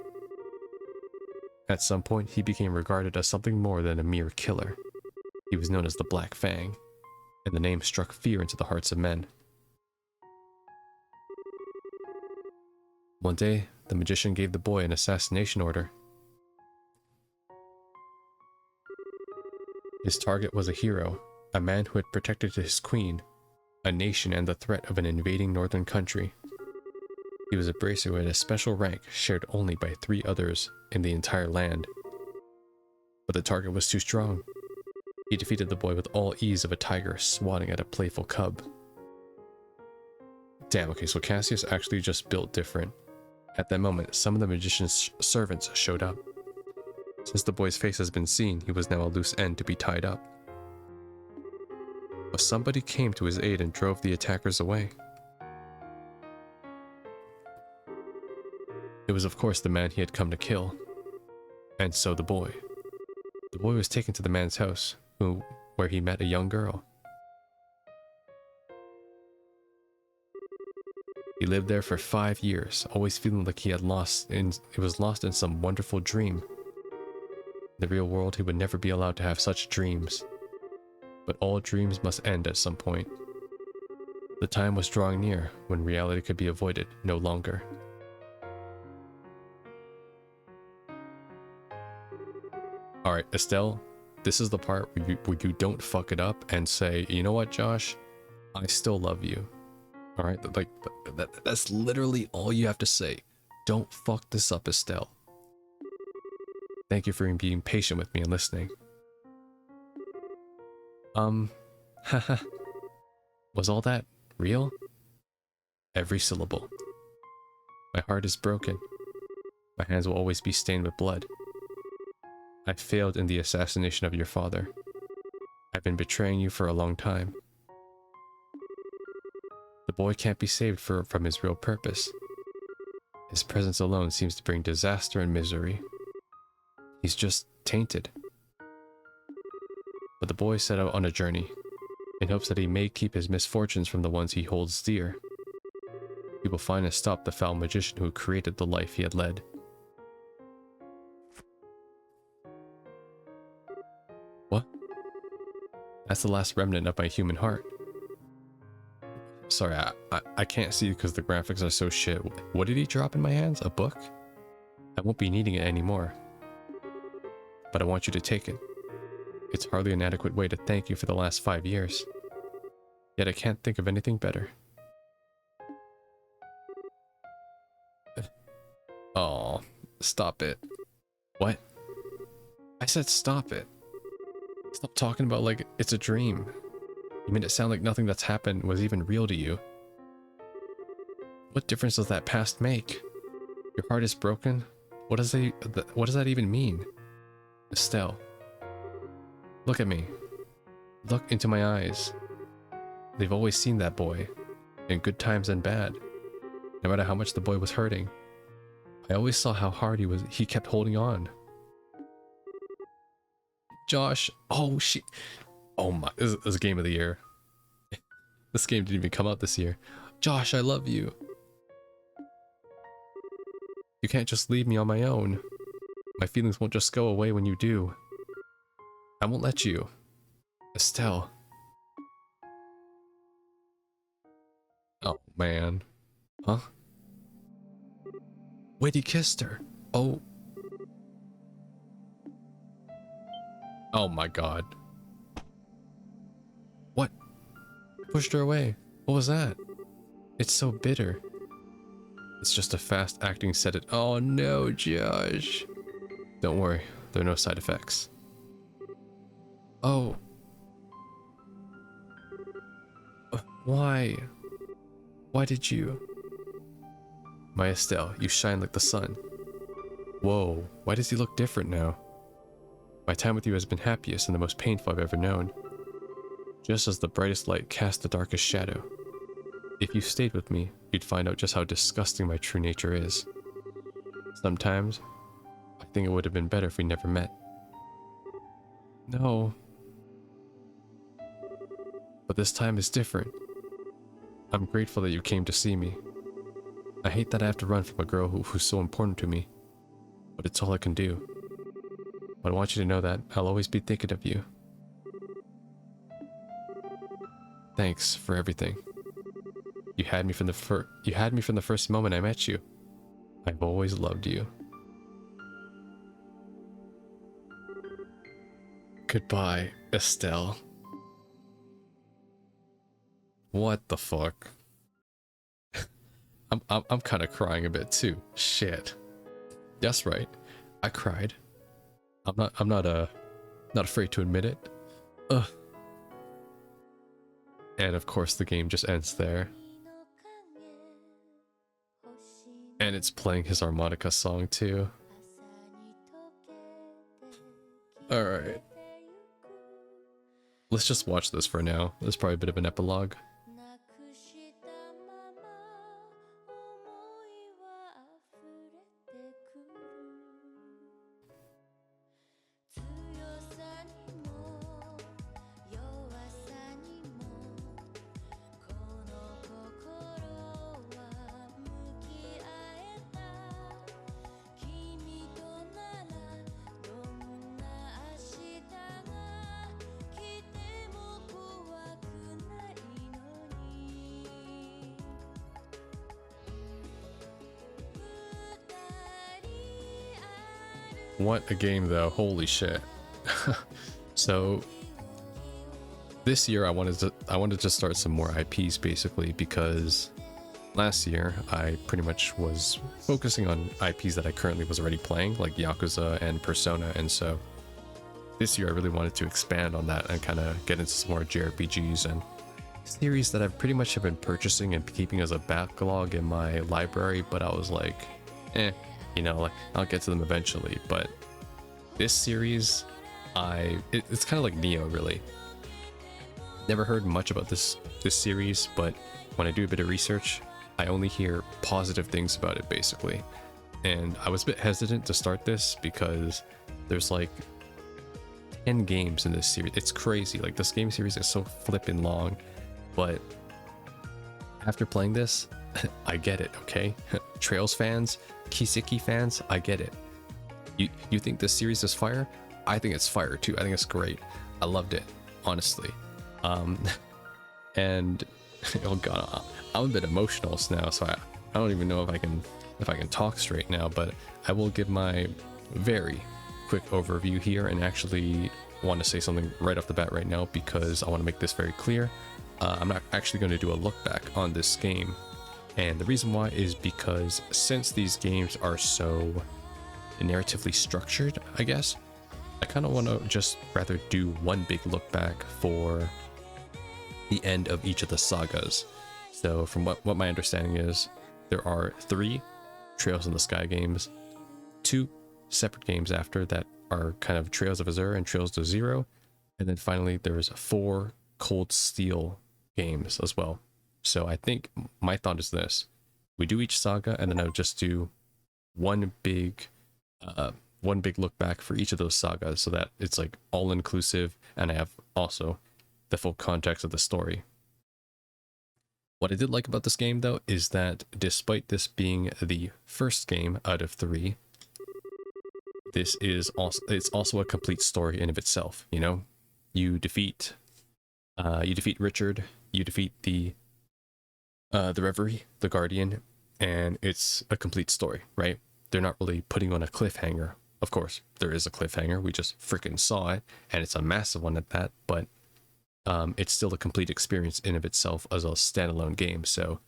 At some point, he became regarded as something more than a mere killer. He was known as the Black Fang, and the name struck fear into the hearts of men. One day, the magician gave the boy an assassination order. His target was a hero, a man who had protected his queen, a nation, and the threat of an invading northern country. He was a bracer who had a special rank shared only by 3 others in the entire land. But the target was too strong. He defeated the boy with all ease of a tiger swatting at a playful cub. Damn, okay, so Cassius actually just built different. At that moment, some of the magician's servants showed up. Since the boy's face has been seen, he was now a loose end to be tied up. But somebody came to his aid and drove the attackers away. It was of course the man he had come to kill. And so the boy. The boy was taken to the man's house, where he met a young girl. He lived there for 5 years, always feeling like he was lost in some wonderful dream. In the real world, he would never be allowed to have such dreams. But all dreams must end at some point. The time was drawing near when reality could be avoided no longer. Alright, Estelle, this is the part where you don't fuck it up and say, you know what, Josh? I still love you. Alright, that's literally all you have to say. Don't fuck this up, Estelle. Thank you for being patient with me and listening. Haha. Was all that real? Every syllable. My heart is broken. My hands will always be stained with blood. I failed in the assassination of your father. I've been betraying you for a long time. The boy can't be saved from his real purpose. His presence alone seems to bring disaster and misery. He's just tainted. But the boy set out on a journey, in hopes that he may keep his misfortunes from the ones he holds dear. He will find and stop the foul magician who created the life he had led. What? That's the last remnant of my human heart. Sorry, I can't see because the graphics are so shit. What did he drop in my hands? A book? I won't be needing it anymore. But I want you to take it. It's hardly an adequate way to thank you for the last 5 years. Yet I can't think of anything better. Oh, stop it. What? I said stop it. Stop talking about like it's a dream. You made it sound like nothing that's happened was even real to you. What difference does that past make? Your heart is broken? What does that even mean? Estelle. Look at me. Look into my eyes. They've always seen that boy, in good times and bad. No matter how much the boy was hurting, I always saw how hard he kept holding on. Josh, oh shit. Oh my, this is game of the year. This game didn't even come out this year. Josh, I love you. You can't just leave me on my own. My feelings won't just go away when you do. I won't let you. Estelle. Oh man. Huh? Wait, he kissed her. Oh. Oh my god. What? Pushed her away. What was that? It's so bitter. It's just a fast acting sedate. Oh no, Josh. Don't worry, there are no side effects. Oh. Why? Why did you? My Estelle, you shine like the sun. Whoa, why does he look different now? My time with you has been happiest and the most painful I've ever known. Just as the brightest light casts the darkest shadow. If you stayed with me, you'd find out just how disgusting my true nature is. Sometimes, I think it would have been better if we never met. No. But this time is different. I'm grateful that you came to see me. I hate that I have to run from a girl who's so important to me. But it's all I can do. But I want you to know that I'll always be thinking of you. Thanks for everything. You had me from the first moment I met you. I've always loved you. Goodbye, Estelle. What the fuck? I'm kind of crying a bit too. Shit. That's right. I cried. I'm not afraid to admit it. Ugh. And of course the game just ends there. And it's playing his harmonica song too. Alright. Let's just watch this for now. There's probably a bit of an epilogue. What a game though, holy shit. So this year I wanted to start some more IPs basically, because last year I pretty much was focusing on IPs that I currently was already playing, like Yakuza and Persona, and so this year I really wanted to expand on that and kind of get into some more JRPGs and series that I've pretty much have been purchasing and keeping as a backlog in my library, but I was like, you know, like I'll get to them eventually. But this series, it's kind of like Neo really. Never heard much about this series, but when I do a bit of research, I only hear positive things about it basically. And I was a bit hesitant to start this because there's like 10 games in this series. It's crazy. Like, this game series is so flippin' long, but after playing this, I get it, okay? Trails fans, Kiseki fans, I get it. You think this series is fire? I think it's fire too. I think it's great. I loved it, honestly. And oh god, I'm a bit emotional now, so I don't even know if I can talk straight now, but I will give my very quick overview here, and actually want to say something right off the bat right now because I want to make this very clear. I'm not actually going to do a look back on this game, and the reason why is because since these games are so narratively structured, I guess, I kind of want to just rather do one big look back for the end of each of the sagas. So from what my understanding is, there are 3 Trails in the Sky games, 2 separate games after that are kind of Trails of Azure and Trails to Zero, and then finally there's 4 Cold Steel games as well. So I think my thought is this: we do each saga, and then I would just do one big look back for each of those sagas, so that it's like all inclusive, and I have also the full context of the story. What I did like about this game though is that despite this being the first game out of 3, it's also a complete story in of itself. You know, you defeat Richard, you defeat the Reverie, the Guardian, and it's a complete story, right? They're not really putting on a cliffhanger. Of course, there is a cliffhanger. We just freaking saw it, and it's a massive one at that, but it's still a complete experience in of itself as a standalone game. So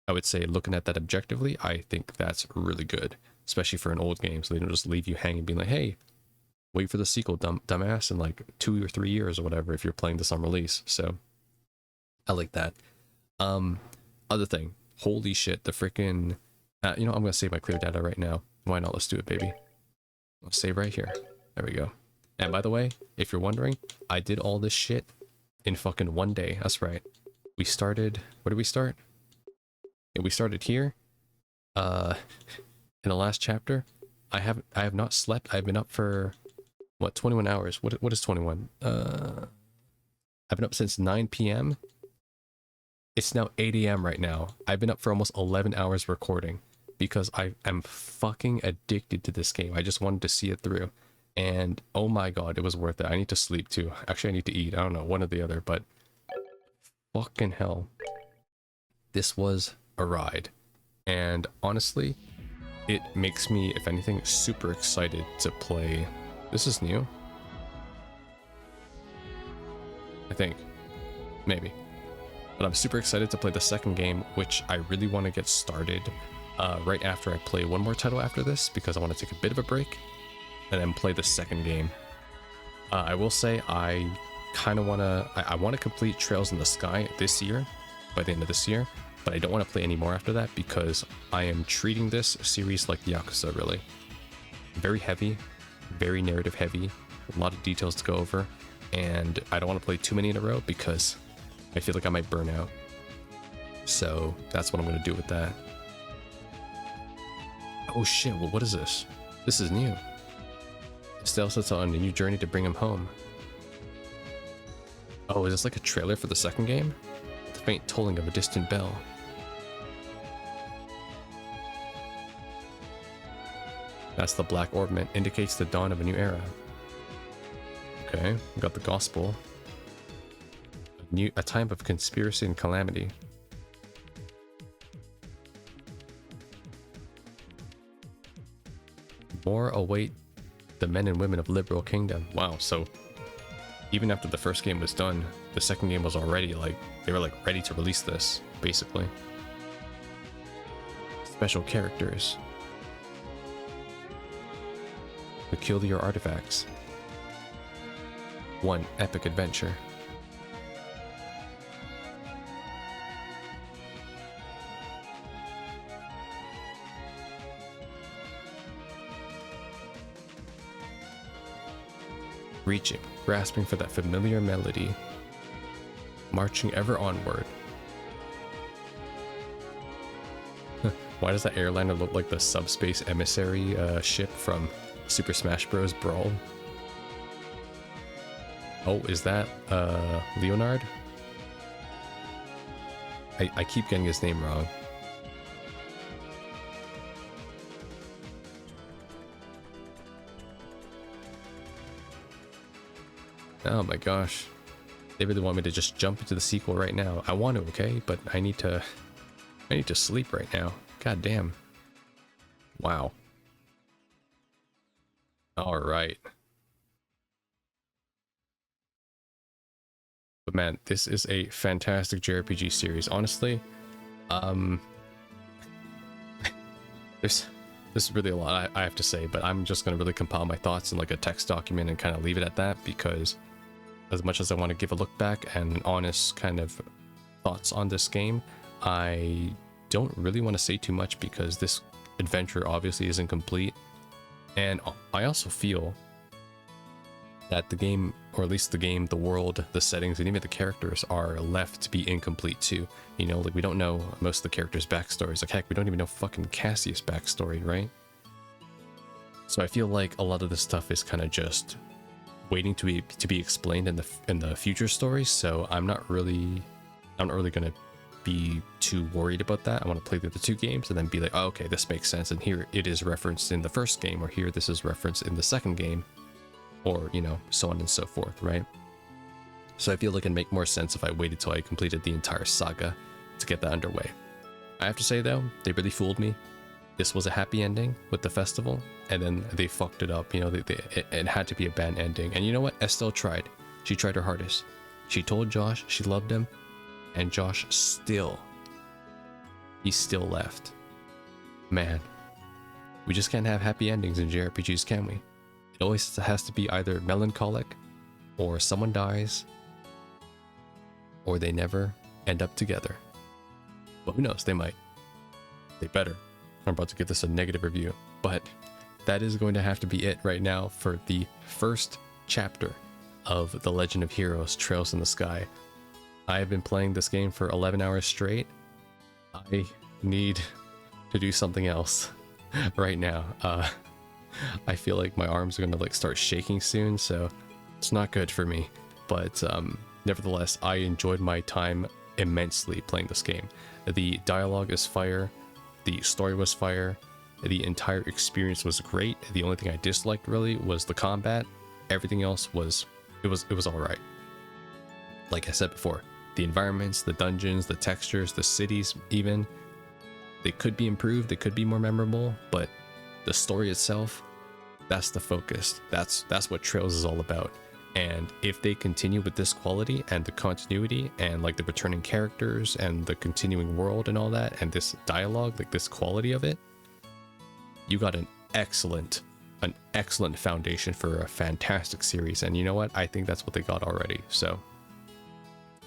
I would say, looking at that objectively, I think that's really good, especially for an old game, so they don't just leave you hanging being like, hey, wait for the sequel, dumbass, in like 2 or 3 years or whatever if you're playing this on release. So I like that. Other thing, holy shit, the freaking you know, I'm gonna save my clear data right now. Why not? Let's do it, baby. I'll save right here. There we go. And by the way, if you're wondering, I did all this shit in fucking 1 day. That's right. We started, where did we start? Yeah, we started here. In the last chapter. I have not slept. I've been up for what, 21 hours. What is 21? I've been up since 9 p.m. It's now 8 a.m. right now. I've been up for almost 11 hours recording because I am fucking addicted to this game. I just wanted to see it through. And oh my god, it was worth it. I need to sleep too. Actually, I need to eat. I don't know, one or the other, but fucking hell. This was a ride. And honestly, it makes me, if anything, super excited to play. This is new, I think. Maybe. But I'm super excited to play the second game, which I really want to get started right after I play one more title after this, because I want to take a bit of a break and then play the second game. I will say I kind of want to, I want to complete Trails in the Sky this year, by the end of this year, but I don't want to play any more after that because I am treating this series like Yakuza, really. Very heavy, very narrative heavy, a lot of details to go over, and I don't want to play too many in a row because I feel like I might burn out. So that's what I'm going to do with that. Oh shit, well, what is this? This is new. Estelle sets out on a new journey to bring him home. Oh, is this like a trailer for the second game? The faint tolling of a distant bell. That's the black ornament, indicates the dawn of a new era. Okay, we got the gospel. A time of conspiracy and calamity. More await the men and women of Liberal Kingdom. Wow, so even after the first game was done, the second game was already like, they were like ready to release this, basically. Special characters. Peculiar artifacts. One epic adventure. Reaching, grasping for that familiar melody. marching ever onward. Why does that airliner look like the subspace emissary ship from Super Smash Bros. Brawl? Oh, is that Leonard? I keep getting his name wrong. Oh my gosh. They really want me to just jump into the sequel right now. I want to, okay? But I need to sleep right now. God damn. Wow. All right. But man, this is a fantastic JRPG series. Honestly, there's really a lot I have to say, but I'm just gonna really compile my thoughts in like a text document and kind of leave it at that, because as much as I want to give a look back and honest kind of thoughts on this game, I don't really want to say too much because this adventure obviously isn't complete. And I also feel that the game, or at least the game, the world, the settings, and even the characters are left to be incomplete too. You know, like we don't know most of the characters' backstories. Like heck, we don't even know fucking Cassius' backstory, right? So I feel like a lot of this stuff is kind of just waiting to be explained in the future stories. So I'm not really gonna be too worried about that. I want to play the other two games and then be like, oh, okay, this makes sense, and here it is referenced in the first game, or here this is referenced in the second game, or you know, so on and so forth, right? So I feel like it'd make more sense if I waited till I completed the entire saga to get that underway. I have to say though, they really fooled me. This was a happy ending with the festival, and then they fucked it up. You know, it had to be a bad ending. And you know what? Estelle tried. She tried her hardest. She told Josh she loved him, and Josh he still left. Man, we just can't have happy endings in JRPGs, can we? It always has to be either melancholic, or someone dies, or they never end up together. But who knows, they might. They better. I'm about to give this a negative review, but that is going to have to be it right now for the first chapter of The Legend of Heroes: Trails in the Sky. I have been playing this game for 11 hours straight. I need to do something else right now. I feel like my arms are gonna like start shaking soon, so it's not good for me. But nevertheless, I enjoyed my time immensely playing this game. The dialogue is fire, the story was fire, the entire experience was great. The only thing I disliked really was the combat. Everything else was all right. Like I said before, the environments, the dungeons, the textures, the cities, even, they could be improved, they could be more memorable, but the story itself, that's the focus. That's what Trails is all about. And if they continue with this quality and the continuity and like the returning characters and the continuing world and all that, and this dialogue, like this quality of it, you got an excellent foundation for a fantastic series. And you know what? I think that's what they got already. So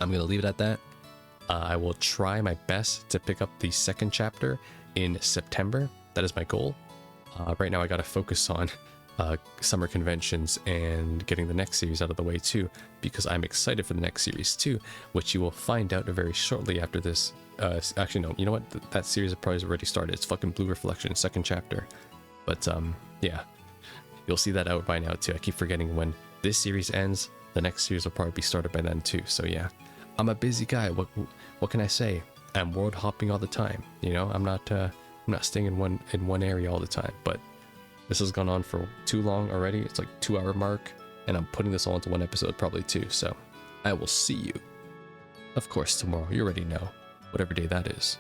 I'm gonna leave it at that. I will try my best to pick up the second chapter in September. That is my goal. Right now I gotta focus on summer conventions and getting the next series out of the way too, because I'm excited for the next series too, which you will find out very shortly after this. Actually no, you know what, that series has probably already started. It's fucking Blue Reflection, second chapter. But yeah, you'll see that out by now too. I keep forgetting when this series ends, the next series will probably be started by then too. So yeah, I'm a busy guy. What can I say? I'm world hopping all the time, you know. I'm not staying in one area all the time. But this has gone on for too long already. It's like 2-hour mark, and I'm putting this all into one episode probably too. So I will see you, of course, tomorrow. You already know, whatever day that is.